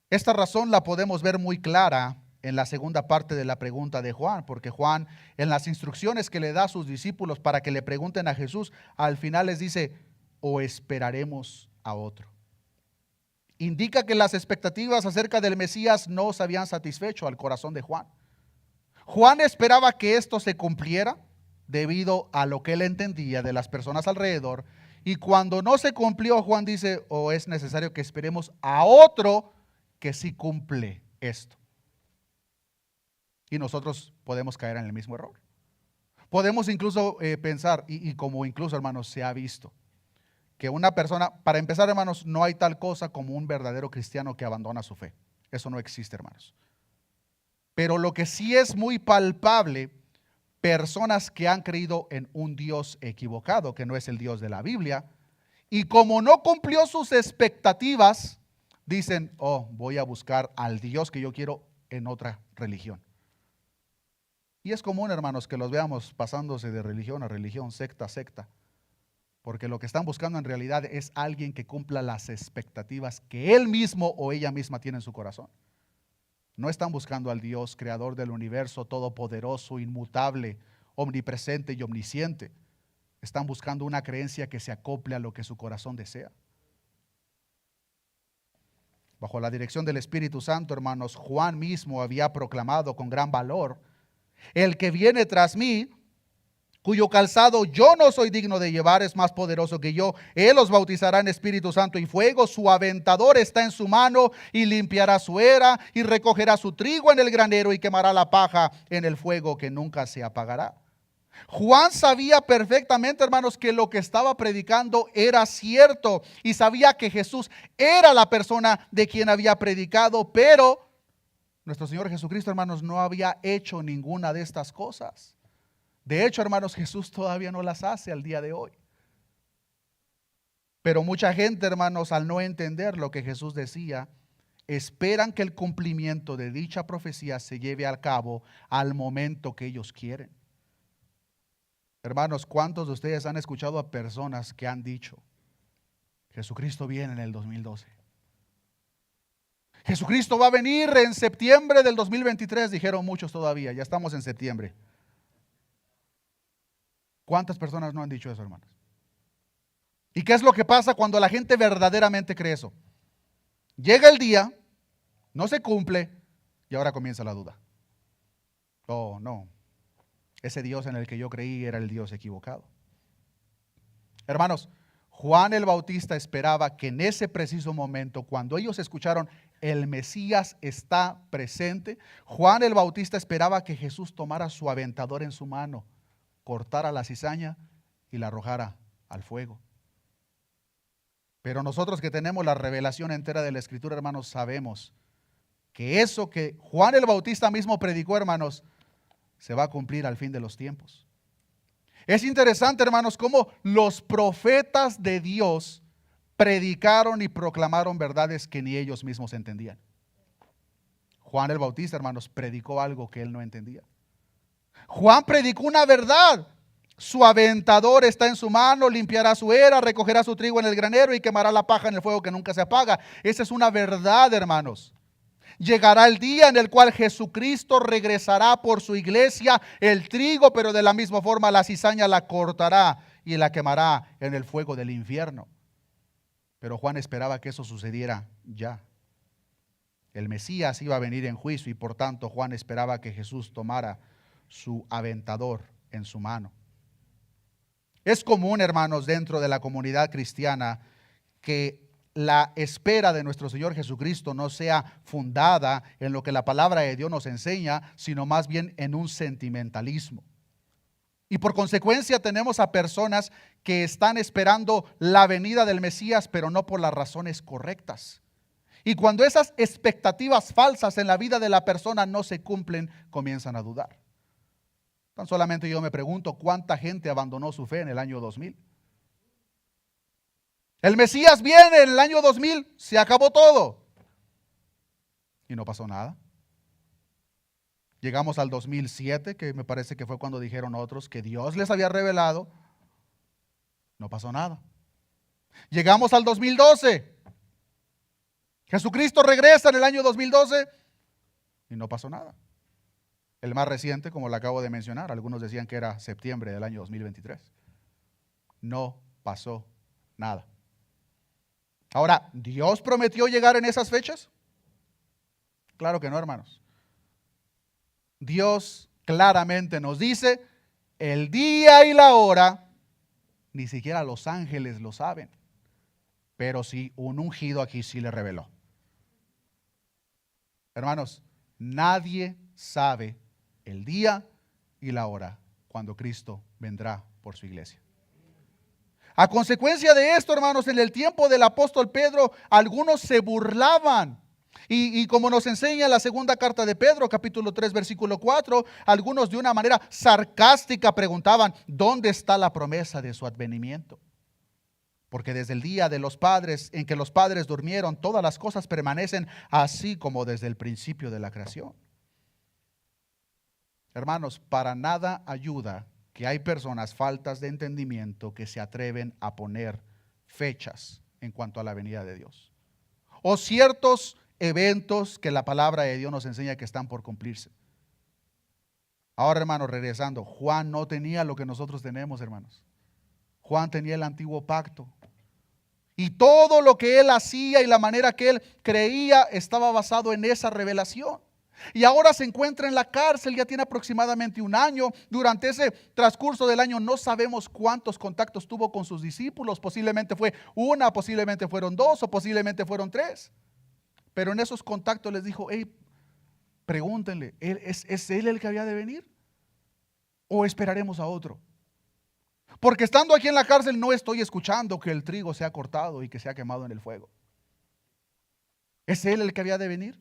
Esta razón la podemos ver muy clara en la segunda parte de la pregunta de Juan, porque Juan, en las instrucciones que le da a sus discípulos para que le pregunten a Jesús, al final les dice: ¿o esperaremos a otro? Indica que las expectativas acerca del Mesías no se habían satisfecho al corazón de Juan. Juan esperaba que esto se cumpliera debido a lo que él entendía de las personas alrededor, y cuando no se cumplió, Juan dice: o es necesario que esperemos a otro que sí cumple esto. Y nosotros podemos caer en el mismo error. Podemos incluso pensar, y como incluso, hermanos, se ha visto, que una persona, para empezar, hermanos, no hay tal cosa como un verdadero cristiano que abandona su fe. Eso no existe, hermanos. Pero lo que sí es muy palpable, personas que han creído en un Dios equivocado, que no es el Dios de la Biblia, y como no cumplió sus expectativas, dicen: oh, voy a buscar al Dios que yo quiero en otra religión. Y es común, hermanos, que los veamos pasándose de religión a religión, secta a secta, porque lo que están buscando en realidad es alguien que cumpla las expectativas que él mismo o ella misma tiene en su corazón. No están buscando al Dios creador del universo, todopoderoso, inmutable, omnipresente y omnisciente. Están buscando una creencia que se acople a lo que su corazón desea. Bajo la dirección del Espíritu Santo, hermanos, Juan mismo había proclamado con gran valor: el que viene tras mí, cuyo calzado yo no soy digno de llevar, es más poderoso que yo. Él os bautizará en Espíritu Santo y fuego. Su aventador está en su mano y limpiará su era y recogerá su trigo en el granero y quemará la paja en el fuego que nunca se apagará. Juan sabía perfectamente, hermanos, que lo que estaba predicando era cierto y sabía que Jesús era la persona de quien había predicado, pero nuestro Señor Jesucristo, hermanos, no había hecho ninguna de estas cosas. De hecho, hermanos, Jesús todavía no las hace al día de hoy. Pero mucha gente, hermanos, al no entender lo que Jesús decía, esperan que el cumplimiento de dicha profecía se lleve a cabo al momento que ellos quieren. Hermanos, ¿cuántos de ustedes han escuchado a personas que han dicho: Jesucristo viene en el 2012? Jesucristo va a venir en septiembre del 2023, dijeron muchos todavía, ya estamos en septiembre. ¿Cuántas personas no han dicho eso, hermanos? ¿Y qué es lo que pasa cuando la gente verdaderamente cree eso? Llega el día no se cumple y ahora comienza la duda. Oh, no, ese Dios en el que yo creí era el Dios equivocado. Hermanos, Juan el Bautista esperaba que en ese preciso momento, cuando ellos escucharon el Mesías está presente, Juan el Bautista esperaba que Jesús tomara su aventador en su mano, cortara la cizaña y la arrojara al fuego. Pero nosotros que tenemos la revelación entera de la Escritura, hermanos, sabemos que eso que Juan el Bautista mismo predicó, hermanos, se va a cumplir al fin de los tiempos. Es interesante, hermanos, cómo los profetas de Dios predicaron y proclamaron verdades que ni ellos mismos entendían. Juan el Bautista, hermanos, predicó algo que él no entendía. Juan predicó una verdad. Su aventador está en su mano, limpiará su era, recogerá su trigo en el granero y quemará la paja en el fuego que nunca se apaga. Esa es una verdad, hermanos. Llegará el día en el cual Jesucristo regresará por su iglesia el trigo, pero de la misma forma la cizaña la cortará y la quemará en el fuego del infierno. Pero Juan esperaba que eso sucediera ya. El Mesías iba a venir en juicio y por tanto Juan esperaba que Jesús tomara su aventador en su mano. Es común, hermanos, dentro de la comunidad cristiana que la espera de nuestro Señor Jesucristo no sea fundada en lo que la palabra de Dios nos enseña, sino más bien en un sentimentalismo. Y por consecuencia tenemos a personas que están esperando la venida del Mesías, pero no por las razones correctas. Y cuando esas expectativas falsas en la vida de la persona no se cumplen, comienzan a dudar. Tan solamente yo me pregunto cuánta gente abandonó su fe en el año 2000. El Mesías viene en el año 2000, se acabó todo. Y no pasó nada. Llegamos al 2007, que me parece que fue cuando dijeron otros que Dios les había revelado. No pasó nada. Llegamos al 2012. Jesucristo regresa en el año 2012 y no pasó nada. El más reciente, como lo acabo de mencionar, algunos decían que era septiembre del año 2023. No pasó nada. Ahora, ¿Dios prometió llegar en esas fechas? Claro que no, hermanos. Dios claramente nos dice el día y la hora, ni siquiera los ángeles lo saben, pero sí un ungido aquí sí le reveló. Hermanos, nadie sabe el día y la hora cuando Cristo vendrá por su iglesia. A consecuencia de esto, hermanos, en el tiempo del apóstol Pedro, algunos se burlaban. Y como nos enseña la segunda carta de Pedro, capítulo 3, versículo 4, algunos de una manera sarcástica preguntaban, ¿dónde está la promesa de su advenimiento? Porque desde el día de los padres, en que los padres durmieron, todas las cosas permanecen así como desde el principio de la creación. Hermanos, para nada ayuda que hay personas faltas de entendimiento que se atreven a poner fechas en cuanto a la venida de Dios. O ciertos eventos que la palabra de Dios nos enseña que están por cumplirse. Ahora, hermanos, regresando, Juan no tenía lo que nosotros tenemos, hermanos. Juan tenía el antiguo pacto. Y todo lo que él hacía y la manera que él creía estaba basado en esa revelación. Y ahora se encuentra en la cárcel, ya tiene aproximadamente un año. Durante ese transcurso del año no sabemos cuántos contactos tuvo con sus discípulos. Posiblemente fue una, posiblemente fueron dos o posiblemente fueron tres. Pero en esos contactos les dijo, hey, pregúntenle, ¿es él el que había de venir? ¿O esperaremos a otro? Porque estando aquí en la cárcel no estoy escuchando que el trigo sea cortado y que sea quemado en el fuego. ¿Es él el que había de venir?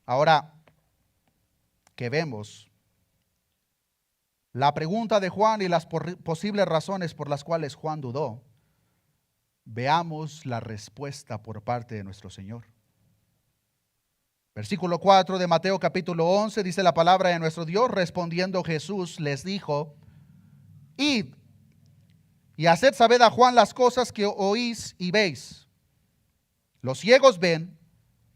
Ahora que vemos la pregunta de Juan y las posibles razones por las cuales Juan dudó, veamos la respuesta por parte de nuestro Señor. Versículo 4 de Mateo capítulo 11 dice la palabra de nuestro Dios, respondiendo Jesús les dijo, id y haced saber a Juan las cosas que oís y veis. Los ciegos ven,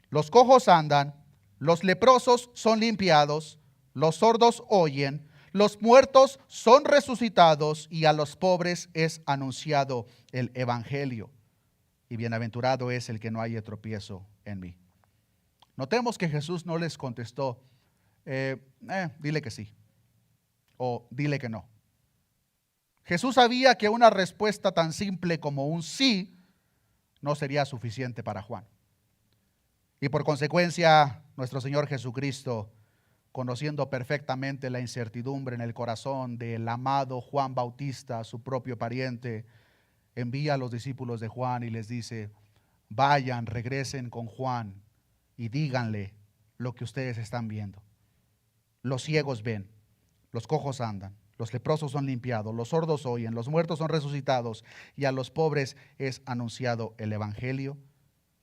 los cojos andan, los leprosos son limpiados, los sordos oyen, los muertos son resucitados y a los pobres es anunciado el evangelio. y bienaventurado es el que no haya tropiezo en mí. Notemos que Jesús no les contestó, dile que sí, o dile que no. Jesús sabía que una respuesta tan simple como un sí no sería suficiente para Juan. Y por consecuencia, nuestro Señor Jesucristo, conociendo perfectamente la incertidumbre en el corazón del amado Juan Bautista, su propio pariente, envía a los discípulos de Juan y les dice: vayan, regresen con Juan y díganle lo que ustedes están viendo. Los ciegos ven, los cojos andan, los leprosos son limpiados, los sordos oyen, los muertos son resucitados, y a los pobres es anunciado el evangelio,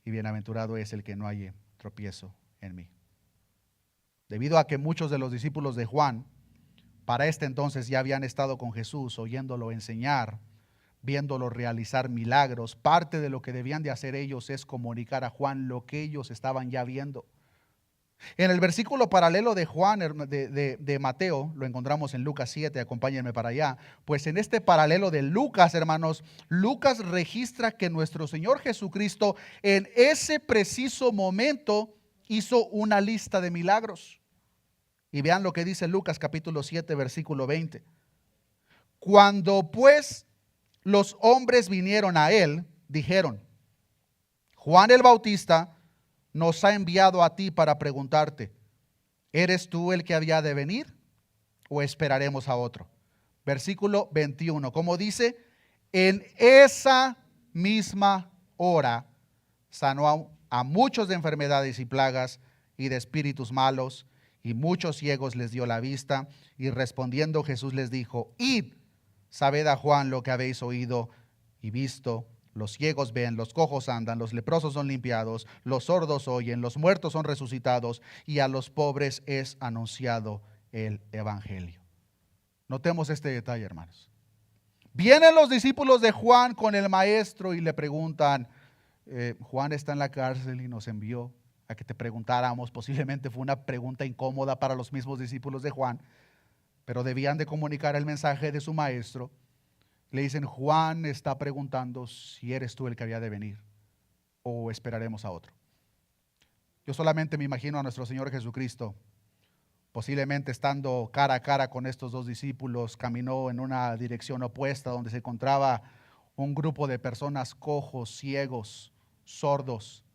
y bienaventurado es el que no haya tropiezo en mí. Debido a que muchos de los discípulos de Juan para este entonces ya habían estado con Jesús, oyéndolo enseñar, viéndolo realizar milagros, parte de lo que debían de hacer ellos es comunicar a Juan lo que ellos estaban ya viendo. En el versículo paralelo de Juan, de Mateo, lo encontramos en Lucas 7, acompáñenme para allá. Pues en este paralelo de Lucas, hermanos, Lucas registra que nuestro Señor Jesucristo en ese preciso momento hizo una lista de milagros. Y vean lo que dice Lucas capítulo 7, versículo 20. Cuando pues los hombres vinieron a él, dijeron: Juan el Bautista nos ha enviado a ti para preguntarte: ¿eres tú el que había de venir o esperaremos a otro? Versículo 21, como dice, en esa misma hora sanó a muchos de enfermedades y plagas y de espíritus malos, y muchos ciegos les dio la vista. Y respondiendo Jesús les dijo: id, sabed a Juan lo que habéis oído y visto. Los ciegos ven, los cojos andan, los leprosos son limpiados, los sordos oyen, los muertos son resucitados, y a los pobres es anunciado el evangelio. Notemos este detalle, hermanos. Vienen los discípulos de Juan con el maestro y le preguntan: Juan está en la cárcel y nos envió a que te preguntáramos. Posiblemente fue una pregunta incómoda para los mismos discípulos de Juan, pero debían de comunicar el mensaje de su maestro. Le dicen: Juan está preguntando si eres tú el que había de venir o esperaremos a otro. Yo solamente me imagino a nuestro Señor Jesucristo, posiblemente estando cara a cara con estos dos discípulos, caminó en una dirección opuesta donde se encontraba un grupo de personas cojos, ciegos, sordos,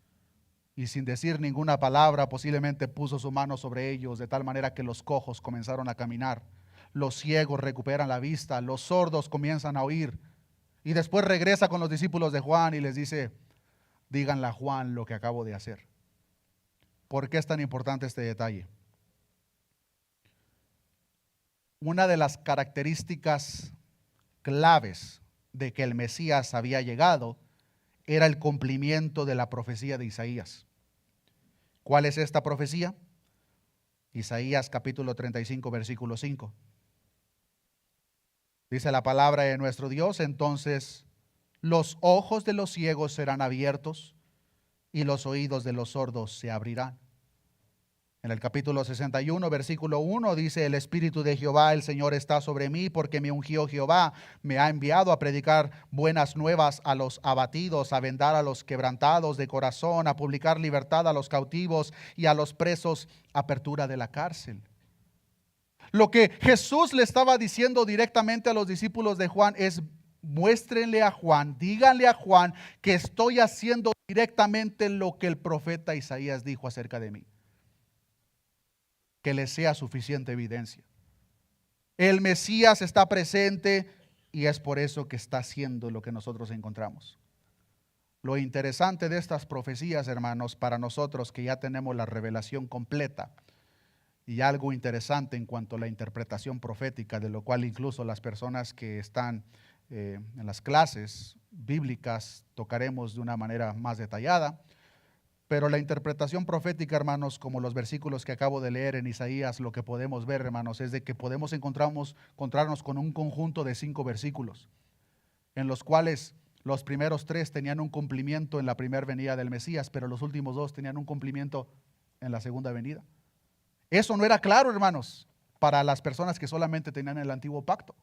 y sin decir ninguna palabra posiblemente puso su mano sobre ellos, de tal manera que los cojos comenzaron a caminar. Los ciegos recuperan la vista, los sordos comienzan a oír. Y después regresa con los discípulos de Juan y les dice: díganle a Juan lo que acabo de hacer. ¿Por qué es tan importante este detalle? Una de las características claves de que el Mesías había llegado era el cumplimiento de la profecía de Isaías. ¿Cuál es esta profecía? Isaías capítulo 35, versículo 5. Dice la palabra de nuestro Dios: entonces los ojos de los ciegos serán abiertos y los oídos de los sordos se abrirán. En el capítulo 61, versículo 1 dice: el Espíritu de Jehová, el Señor, está sobre mí, porque me ungió Jehová, me ha enviado a predicar buenas nuevas a los abatidos, a vendar a los quebrantados de corazón, a publicar libertad a los cautivos y a los presos apertura de la cárcel. Lo que Jesús le estaba diciendo directamente a los discípulos de Juan es: muéstrenle a Juan, díganle a Juan que estoy haciendo directamente lo que el profeta Isaías dijo acerca de mí. Que les sea suficiente evidencia. El Mesías está presente y es por eso que está haciendo lo que nosotros encontramos. Lo interesante de estas profecías, hermanos, para nosotros que ya tenemos la revelación completa, y algo interesante en cuanto a la interpretación profética, de lo cual incluso las personas que están en las clases bíblicas tocaremos de una manera más detallada. Pero la interpretación profética, hermanos, como los versículos que acabo de leer en Isaías, lo que podemos ver, hermanos, es de que podemos encontrarnos con un conjunto de 5 versículos, en los cuales los primeros 3 tenían un cumplimiento en la primera venida del Mesías, pero los últimos 2 tenían un cumplimiento en la segunda venida. Eso no era claro, hermanos, para las personas que solamente tenían el antiguo pacto.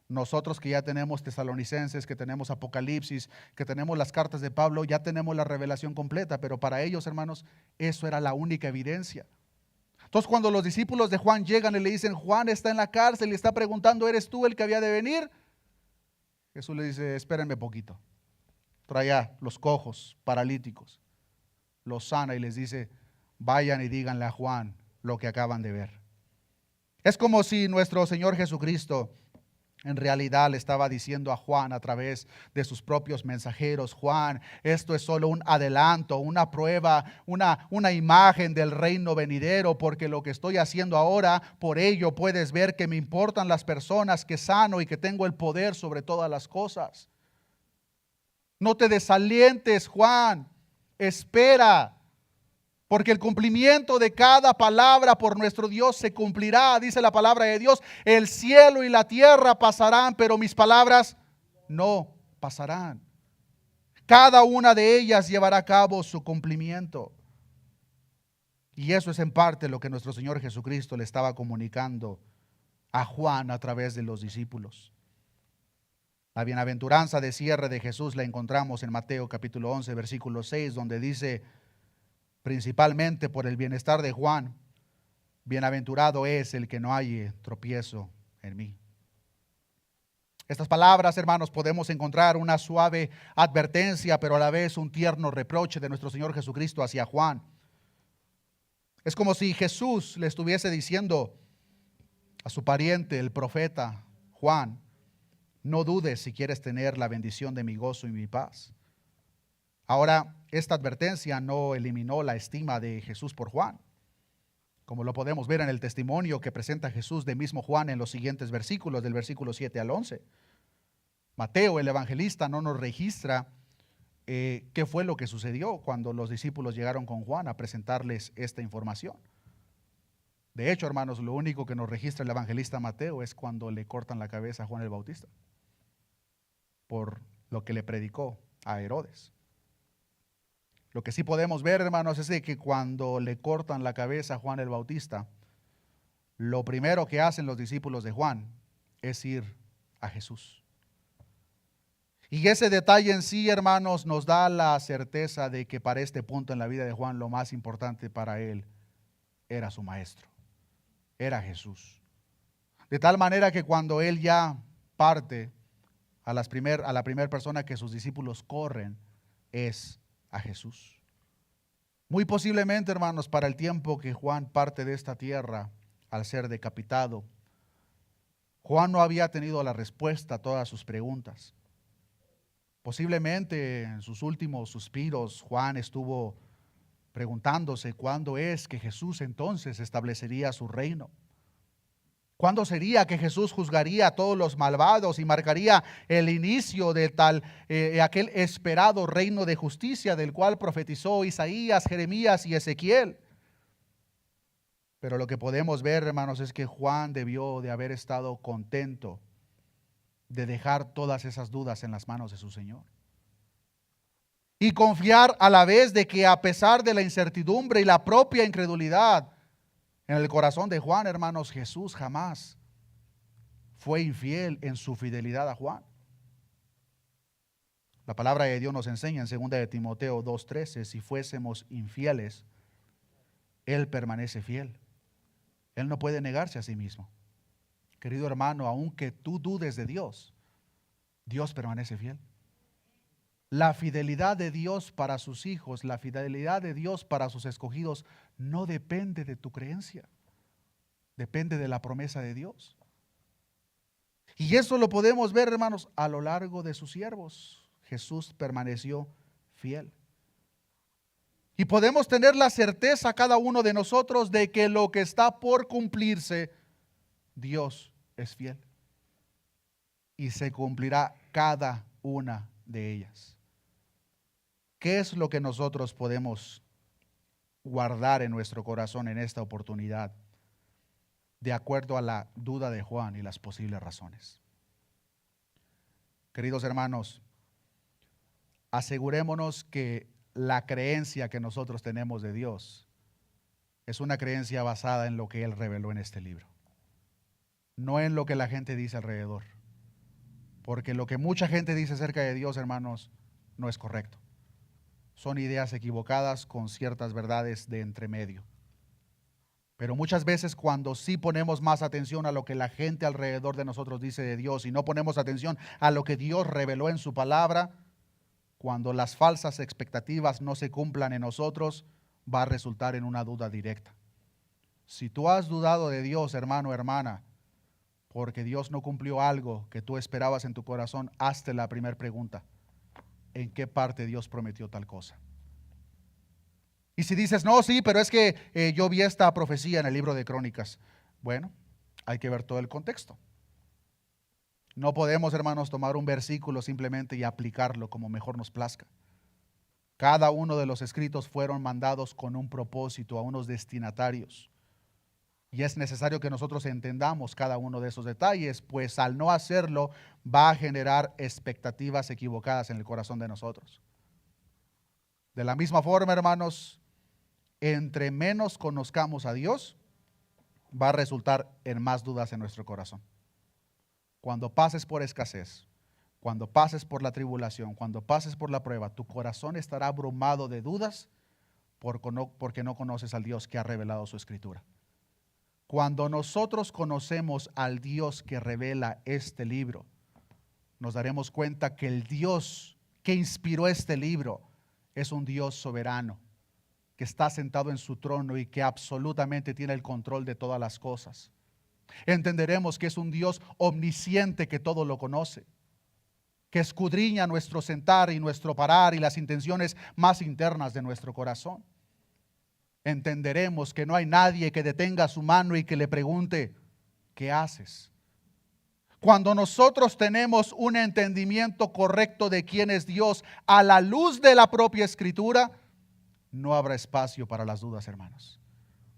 Nosotros que ya tenemos Tesalonicenses, que tenemos Apocalipsis, que tenemos las cartas de Pablo, ya tenemos la revelación completa, pero para ellos, hermanos, eso era la única evidencia. Entonces, cuando los discípulos de Juan llegan y le dicen, Juan está en la cárcel y está preguntando, ¿eres tú el que había de venir? Jesús le dice, espérenme poquito. Trae a los cojos, paralíticos, los sana y les dice, vayan y díganle a Juan lo que acaban de ver. Es como si nuestro Señor Jesucristo en realidad le estaba diciendo a Juan a través de sus propios mensajeros, Juan, esto es solo un adelanto, una prueba, una imagen del reino venidero, porque lo que estoy haciendo ahora, por ello puedes ver que me importan las personas, que sano y que tengo el poder sobre todas las cosas. No te desalientes, Juan, espera. Porque el cumplimiento de cada palabra por nuestro Dios se cumplirá, dice la palabra de Dios. El cielo y la tierra pasarán, pero mis palabras no pasarán. Cada una de ellas llevará a cabo su cumplimiento. Y eso es en parte lo que nuestro Señor Jesucristo le estaba comunicando a Juan a través de los discípulos. La bienaventuranza de cierre de Jesús la encontramos en Mateo capítulo 11, versículo 6, donde dice, principalmente por el bienestar de Juan, bienaventurado es el que no halle tropiezo en mí. Estas palabras, hermanos, podemos encontrar una suave advertencia, pero a la vez un tierno reproche de nuestro Señor Jesucristo hacia Juan. Es como si Jesús le estuviese diciendo a su pariente, el profeta Juan, no dudes si quieres tener la bendición de mi gozo y mi paz. Ahora, esta advertencia no eliminó la estima de Jesús por Juan, como lo podemos ver en el testimonio que presenta Jesús de mismo Juan en los siguientes versículos, del versículo 7 al 11. Mateo, el evangelista, no nos registra qué fue lo que sucedió cuando los discípulos llegaron con Juan a presentarles esta información. De hecho, hermanos, lo único que nos registra el evangelista Mateo es cuando le cortan la cabeza a Juan el Bautista, por lo que le predicó a Herodes. Lo que sí podemos ver, hermanos, es de que cuando le cortan la cabeza a Juan el Bautista, lo primero que hacen los discípulos de Juan es ir a Jesús. Y ese detalle en sí, hermanos, nos da la certeza de que para este punto en la vida de Juan lo más importante para él era su maestro, era Jesús. De tal manera que cuando él ya parte, a la primera persona que sus discípulos corren es a Jesús. Muy posiblemente, hermanos, para el tiempo que Juan parte de esta tierra, al ser decapitado, Juan no había tenido la respuesta a todas sus preguntas. Posiblemente en sus últimos suspiros, Juan estuvo preguntándose cuándo es que Jesús entonces establecería su reino. ¿Cuándo sería que Jesús juzgaría a todos los malvados y marcaría el inicio de aquel esperado reino de justicia del cual profetizó Isaías, Jeremías y Ezequiel? Pero lo que podemos ver, hermanos, es que Juan debió de haber estado contento de dejar todas esas dudas en las manos de su Señor. Y confiar a la vez de que a pesar de la incertidumbre y la propia incredulidad, en el corazón de Juan, hermanos, Jesús jamás fue infiel en su fidelidad a Juan. La palabra de Dios nos enseña en 2 de Timoteo 2:13, si fuésemos infieles, Él permanece fiel. Él no puede negarse a sí mismo. Querido hermano, aunque tú dudes de Dios, Dios permanece fiel. La fidelidad de Dios para sus hijos, la fidelidad de Dios para sus escogidos, no depende de tu creencia, depende de la promesa de Dios. Y eso lo podemos ver, hermanos, a lo largo de sus siervos. Jesús permaneció fiel. Y podemos tener la certeza cada uno de nosotros de que lo que está por cumplirse, Dios es fiel. Y se cumplirá cada una de ellas. ¿Qué es lo que nosotros podemos guardar en nuestro corazón en esta oportunidad, de acuerdo a la duda de Juan y las posibles razones? Queridos hermanos, asegurémonos que la creencia que nosotros tenemos de Dios es una creencia basada en lo que Él reveló en este libro, no en lo que la gente dice alrededor, Porque lo que mucha gente dice acerca de Dios, hermanos, no es correcto. Son ideas equivocadas con ciertas verdades de entremedio. Pero muchas veces cuando sí ponemos más atención a lo que la gente alrededor de nosotros dice de Dios y no ponemos atención a lo que Dios reveló en su palabra, cuando las falsas expectativas no se cumplan en nosotros, va a resultar en una duda directa. Si tú has dudado de Dios, hermano, hermana, porque Dios no cumplió algo que tú esperabas en tu corazón, hazte la primera pregunta: ¿en qué parte Dios prometió tal cosa? Y si dices, no, sí, pero es que yo vi esta profecía en el libro de Crónicas. Bueno, hay que ver todo el contexto. No podemos, hermanos, tomar un versículo simplemente y aplicarlo como mejor nos plazca. Cada uno de los escritos fueron mandados con un propósito a unos destinatarios. Y es necesario que nosotros entendamos cada uno de esos detalles, pues al no hacerlo va a generar expectativas equivocadas en el corazón de nosotros. De la misma forma, hermanos, entre menos conozcamos a Dios, va a resultar en más dudas en nuestro corazón. Cuando pases por escasez, cuando pases por la tribulación, cuando pases por la prueba, tu corazón estará abrumado de dudas porque no conoces al Dios que ha revelado su escritura. Cuando nosotros conocemos al Dios que revela este libro, nos daremos cuenta que el Dios que inspiró este libro es un Dios soberano, que está sentado en su trono y que absolutamente tiene el control de todas las cosas. Entenderemos que es un Dios omnisciente que todo lo conoce, que escudriña nuestro sentar y nuestro parar y las intenciones más internas de nuestro corazón. Entenderemos que no hay nadie que detenga su mano y que le pregunte, ¿qué haces? Cuando nosotros tenemos un entendimiento correcto de quién es Dios a la luz de la propia Escritura, no habrá espacio para las dudas, hermanos.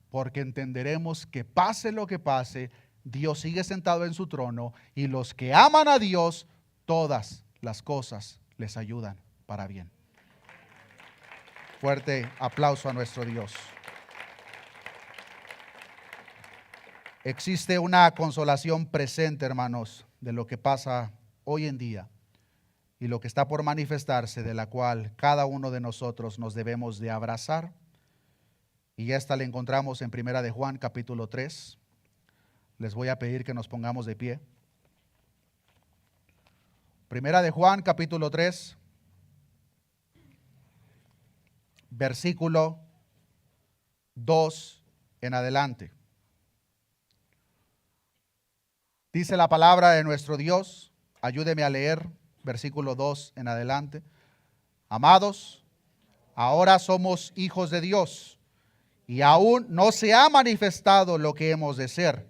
Porque entenderemos que pase lo que pase, Dios sigue sentado en su trono y los que aman a Dios, todas las cosas les ayudan para bien. Fuerte aplauso a nuestro Dios. Existe una consolación presente, hermanos, de lo que pasa hoy en día y lo que está por manifestarse, de la cual cada uno de nosotros nos debemos de abrazar. Y esta la encontramos en Primera de Juan, capítulo 3. Les voy a pedir que nos pongamos de pie. Primera de Juan, capítulo 3, versículo 2 en adelante. Dice la palabra de nuestro Dios, ayúdeme a leer, versículo 2 en adelante. Amados, ahora somos hijos de Dios y aún no se ha manifestado lo que hemos de ser,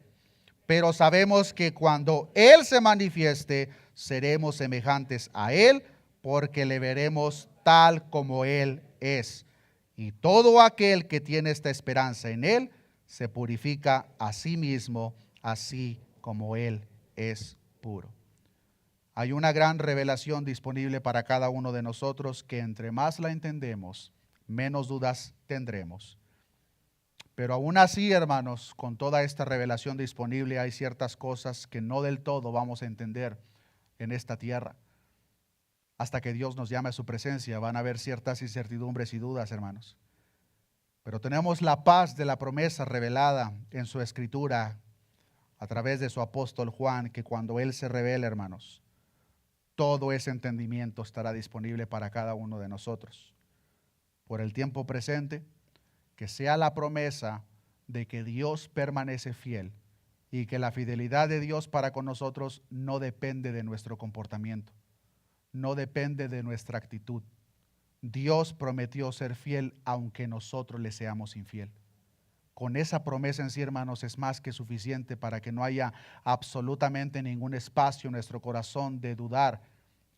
pero sabemos que cuando Él se manifieste, seremos semejantes a Él, porque le veremos tal como Él es. Y todo aquel que tiene esta esperanza en Él, se purifica a sí mismo, así como Él es puro. Hay una gran revelación disponible para cada uno de nosotros que entre más la entendemos, menos dudas tendremos. Pero aún así, hermanos, con toda esta revelación disponible, hay ciertas cosas que no del todo vamos a entender en esta tierra. Hasta que Dios nos llame a su presencia, van a haber ciertas incertidumbres y dudas, hermanos. Pero tenemos la paz de la promesa revelada en su escritura a través de su apóstol Juan, que cuando Él se revele, hermanos, todo ese entendimiento estará disponible para cada uno de nosotros. Por el tiempo presente, que sea la promesa de que Dios permanece fiel y que la fidelidad de Dios para con nosotros no depende de nuestro comportamiento, no depende de nuestra actitud. Dios prometió ser fiel aunque nosotros le seamos infiel. Con esa promesa en sí, hermanos, es más que suficiente para que no haya absolutamente ningún espacio en nuestro corazón de dudar,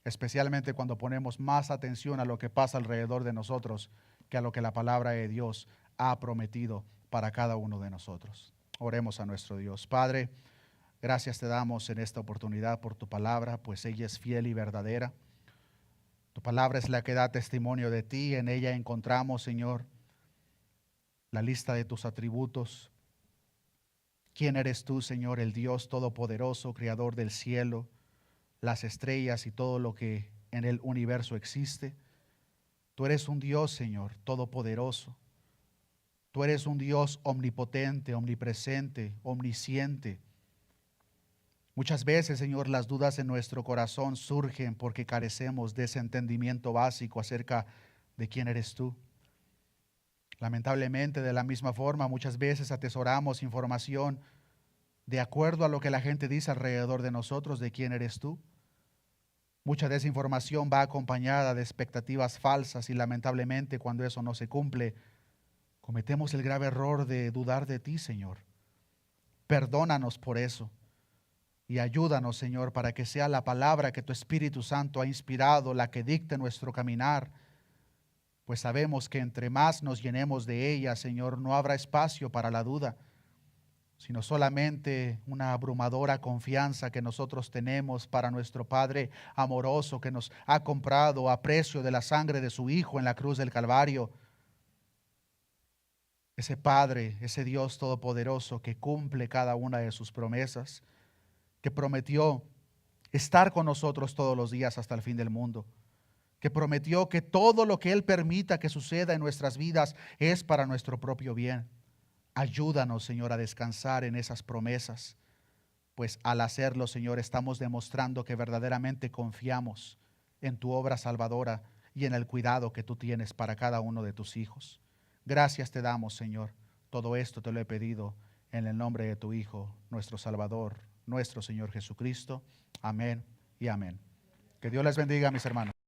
especialmente cuando ponemos más atención a lo que pasa alrededor de nosotros que a lo que la palabra de Dios ha prometido para cada uno de nosotros. Oremos a nuestro Dios. Padre, gracias te damos en esta oportunidad por tu palabra, pues ella es fiel y verdadera. Tu palabra es la que da testimonio de ti. En ella encontramos, Señor, la lista de tus atributos. ¿Quién eres tú, Señor? El Dios todopoderoso, creador del cielo, las estrellas y todo lo que en el universo existe. Tú eres un Dios, Señor, todopoderoso. Tú eres un Dios omnipotente, omnipresente, omnisciente. Muchas veces, Señor, las dudas en nuestro corazón surgen porque carecemos de ese entendimiento básico acerca de quién eres tú. Lamentablemente, de la misma forma, muchas veces atesoramos información de acuerdo a lo que la gente dice alrededor de nosotros de quién eres tú. Mucha de esa información va acompañada de expectativas falsas y lamentablemente cuando eso no se cumple, cometemos el grave error de dudar de ti, Señor. Perdónanos por eso y ayúdanos, Señor, para que sea la palabra que tu Espíritu Santo ha inspirado la que dicte nuestro caminar, pues sabemos que entre más nos llenemos de ella, Señor, no habrá espacio para la duda, sino solamente una abrumadora confianza que nosotros tenemos para nuestro Padre amoroso que nos ha comprado a precio de la sangre de su Hijo en la cruz del Calvario. Ese Padre, ese Dios todopoderoso que cumple cada una de sus promesas, que prometió estar con nosotros todos los días hasta el fin del mundo, que prometió que todo lo que Él permita que suceda en nuestras vidas es para nuestro propio bien. Ayúdanos, Señor, a descansar en esas promesas, pues al hacerlo, Señor, estamos demostrando que verdaderamente confiamos en tu obra salvadora y en el cuidado que tú tienes para cada uno de tus hijos. Gracias te damos, Señor. Todo esto te lo he pedido en el nombre de tu Hijo, nuestro Salvador, nuestro Señor Jesucristo. Amén y amén. Que Dios les bendiga, mis hermanos.